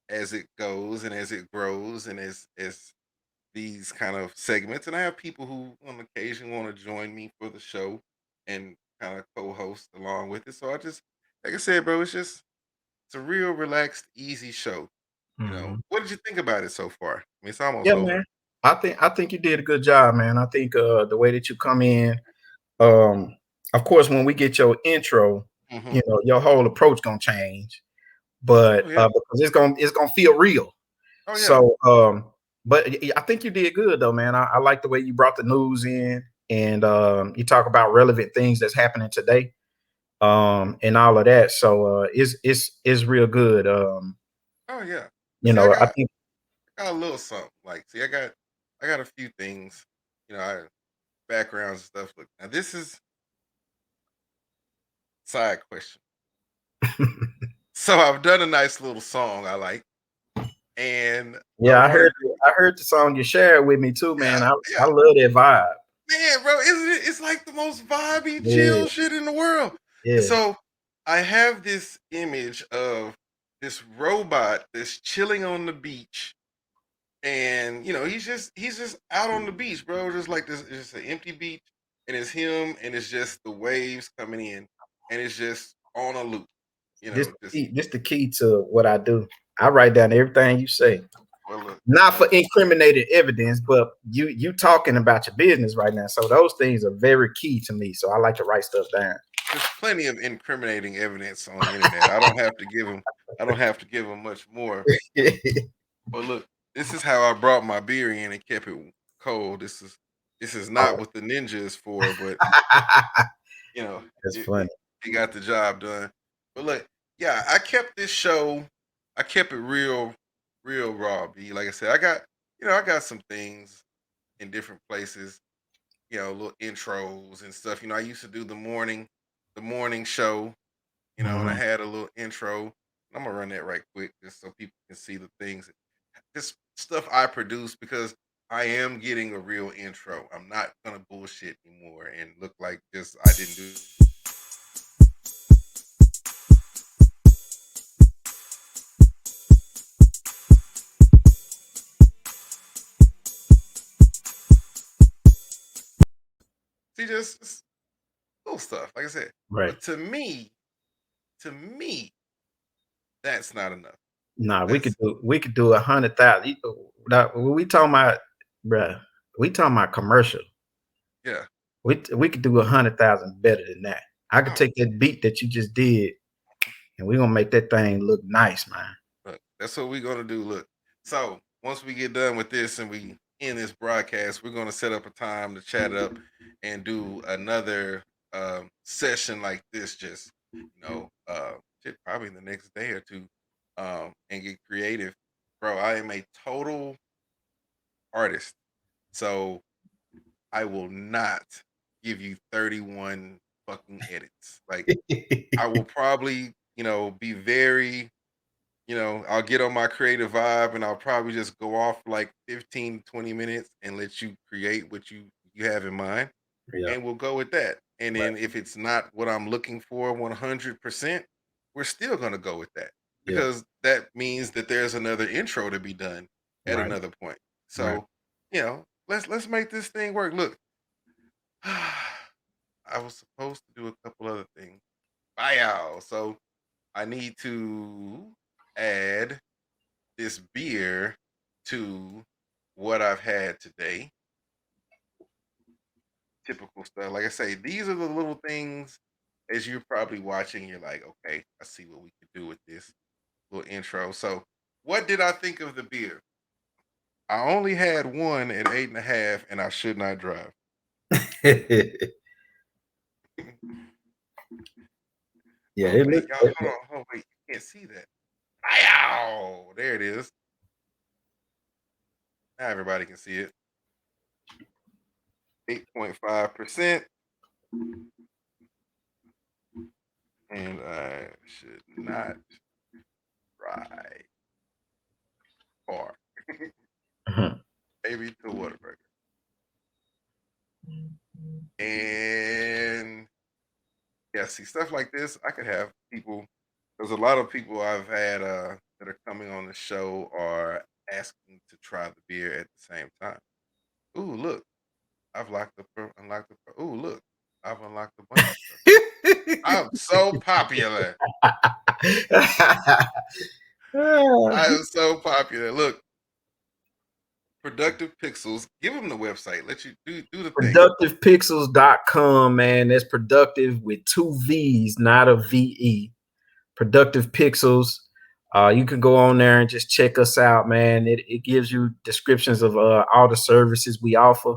as it goes and as it grows and as these kind of segments, and I have people who on occasion want to join me for the show and kind of co-host along with it. So I just, like I said, bro, it's a real relaxed, easy show. Mhm. What did you think about it so far? I mean, it's almost Yeah, over. man. I think you did a good job, man. I think the way that you come in, um, of course, when we get your intro, Hmm. your whole approach gonna change, Oh but yeah. because it's gonna feel real. Oh yeah. So, but I think you did good though, man. I like the way you brought the news in, and you talk about relevant things that's happening today, and all of that. So, it's real good. Oh yeah. See, I think I got a little something. Like, see, I got a few things. I backgrounds and stuff. Look, now this is side question. So I've done a nice little song I like, and I yeah, wanted to, I heard the song you shared with me too, man. yeah, I yeah, love that vibe. man, bro, isn't it? It's like the most vibey, Yeah, chill shit in the world. And yeah. so I have this image of this robot that's chilling on the beach, and he's just out on the beach, bro. Just like this, it's just an empty beach, and it's him, and it's just the waves coming in, and it's just on a loop. Just This the key to what I do. I write down everything you say. well, look, Not for incriminated evidence, but you talking about your business right now. So those things are very key to me. So I like to write stuff down. there's plenty of incriminating evidence on the internet. I don't have to give him. I don't have to give him much more. But look, this is how I brought my beer in and kept it cold. This is not what the ninja is for, but you know, That's it, funny. it, it got the job done. But look, yeah, I kept this show. I kept it real, real raw. B. Like I said, I got some things in different places. Little intros and stuff. I used to do the morning show. And I Mhm. had a little intro. I'm gonna run that right quick just so people can see the things, this stuff I produce because I am getting a real intro. I'm not gonna bullshit anymore and look like just I didn't do. See, just little stuff, like I said. Right. But to me, that's not enough. Nah, Let's we could do 100,000. We talking about, bruh. We talking about commercial. yeah. We could do 100,000 better than that. I could Oh, take that beat that you just did, and we gonna make that thing look nice, man. look, that's what we're gonna do. Look, so once we get done with this and we end this broadcast, we're gonna set up a time to chat up and do another session like this. Just shit, probably the next day or two, and get creative, bro. I am a total artist, so I will not give you 31 fucking edits. Like I will probably, be very, I'll get on my creative vibe and I'll probably just go off like 15, 20 minutes and let you create what you have in mind Yeah, and we'll go with that. And right. then if it's not what I'm looking for 100%, we're still going to go with that Yeah, because that means that there's another intro to be done at right, another point. right. So, let's make this thing work. Look, I was supposed to do a couple other things. Wow. So I need to add this beer to what I've had today. Typical stuff. Like I say, these are the little things as you're probably watching. You're like, okay, I see what we could do with this little intro. So, what did I think of the beer? I only had one at 8.5, and I should not drive. Yeah, Oh it wait, look. y'all, hold on, wait, you can't see that. Wow, there it is. Now everybody can see it. 8.5%, and I should not ride far. Mhm. Maybe to Whataburger. And yeah, see stuff like this. I could have people. There's a lot of people I've had that are coming on the show are asking to try the beer at the same time. Ooh, look, I've unlocked the. Ooh, look, I've unlocked a bunch of stuff. I'm so popular. I am so popular. Look, Productivv Pixels. Give them the website. Let you do the thing. ProductivePixels.com, man. That's productive with two V's, not a VE. Productivv Pixels. You can go on there and just check us out, man. It gives you descriptions of all the services we offer.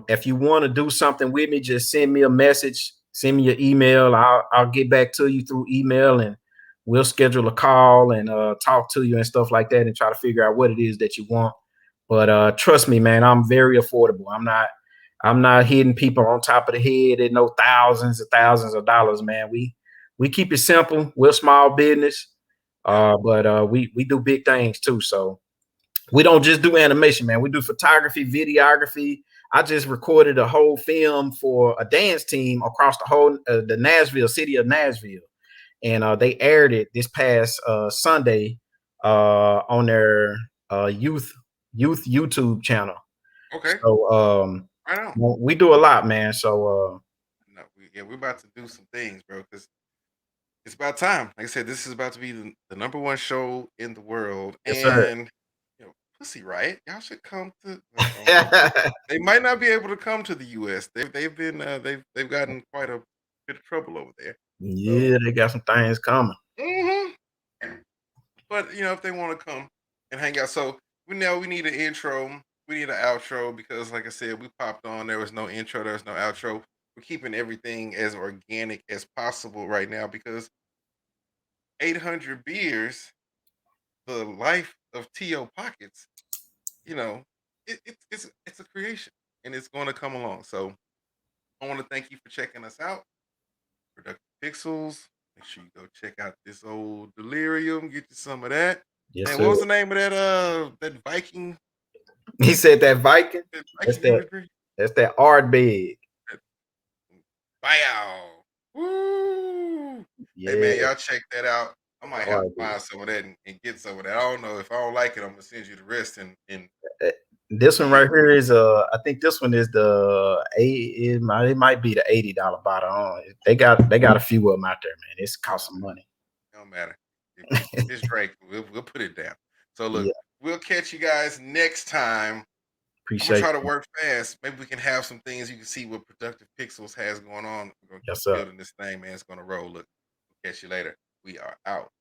If you want to do something with me, just send me a message, send me your email. I'll get back to you through email and we'll schedule a call and talk to you and stuff like that and try to figure out what it is that you want. But trust me, man, I'm very affordable. I'm not hitting people on top of the head at no thousands of dollars, man. We keep it simple. We're a small business, Yeah. but we do big things too. So we don't just do animation, man. We do photography, videography. I just recorded a whole film for a dance team across the whole the Nashville city of Nashville, and they aired it this past Sunday on their youth YouTube channel. Okay. So Right on. we do a lot, man. So No, we're about to do some things, bro. Because it's about time. Like I said, this is about to be the number one show in the world, yes, sir. and Pussy Riot, y'all should come to. Well, they might not be able to come to the U.S. They've been they've gotten quite a bit of trouble over there. So, Yeah, they got some things coming. mhm. But if they want to come and hang out, so we know we need an intro, we need an outro because, like I said, we popped on. There was no intro, there was no outro. We're keeping everything as organic as possible right now because 800 beers, the life of T.O. Pockets, you know, it's a creation and it's going to come along. So I want to thank you for checking us out. Productive Pixels. Make sure you go check out this old Delirium. Get you some of that. Yes, And sir. what was the name of that Viking He said that Viking. that That's Viking that. imagery? That's that art big. That, Wow. Woo! Hey Yeah, man, y'all check that out. I might have to art big. find some of that and get some of that. I don't know if I don't like it. I'm gonna send you the rest and This one Yeah, right here is I think this one is the it might be the $80 bottle. They got a few of them out there, man. It's cost some money. it don't matter. If it's Drake, we'll put it down. So look, Yeah, we'll catch you guys next time. I'm gonna appreciate try to you. work fast. Maybe we can have some things you can see what Productive Pixels has going on. We're gonna Yes, keep sir. building this thing, man. It's gonna roll. Look, we'll catch you later. We are out.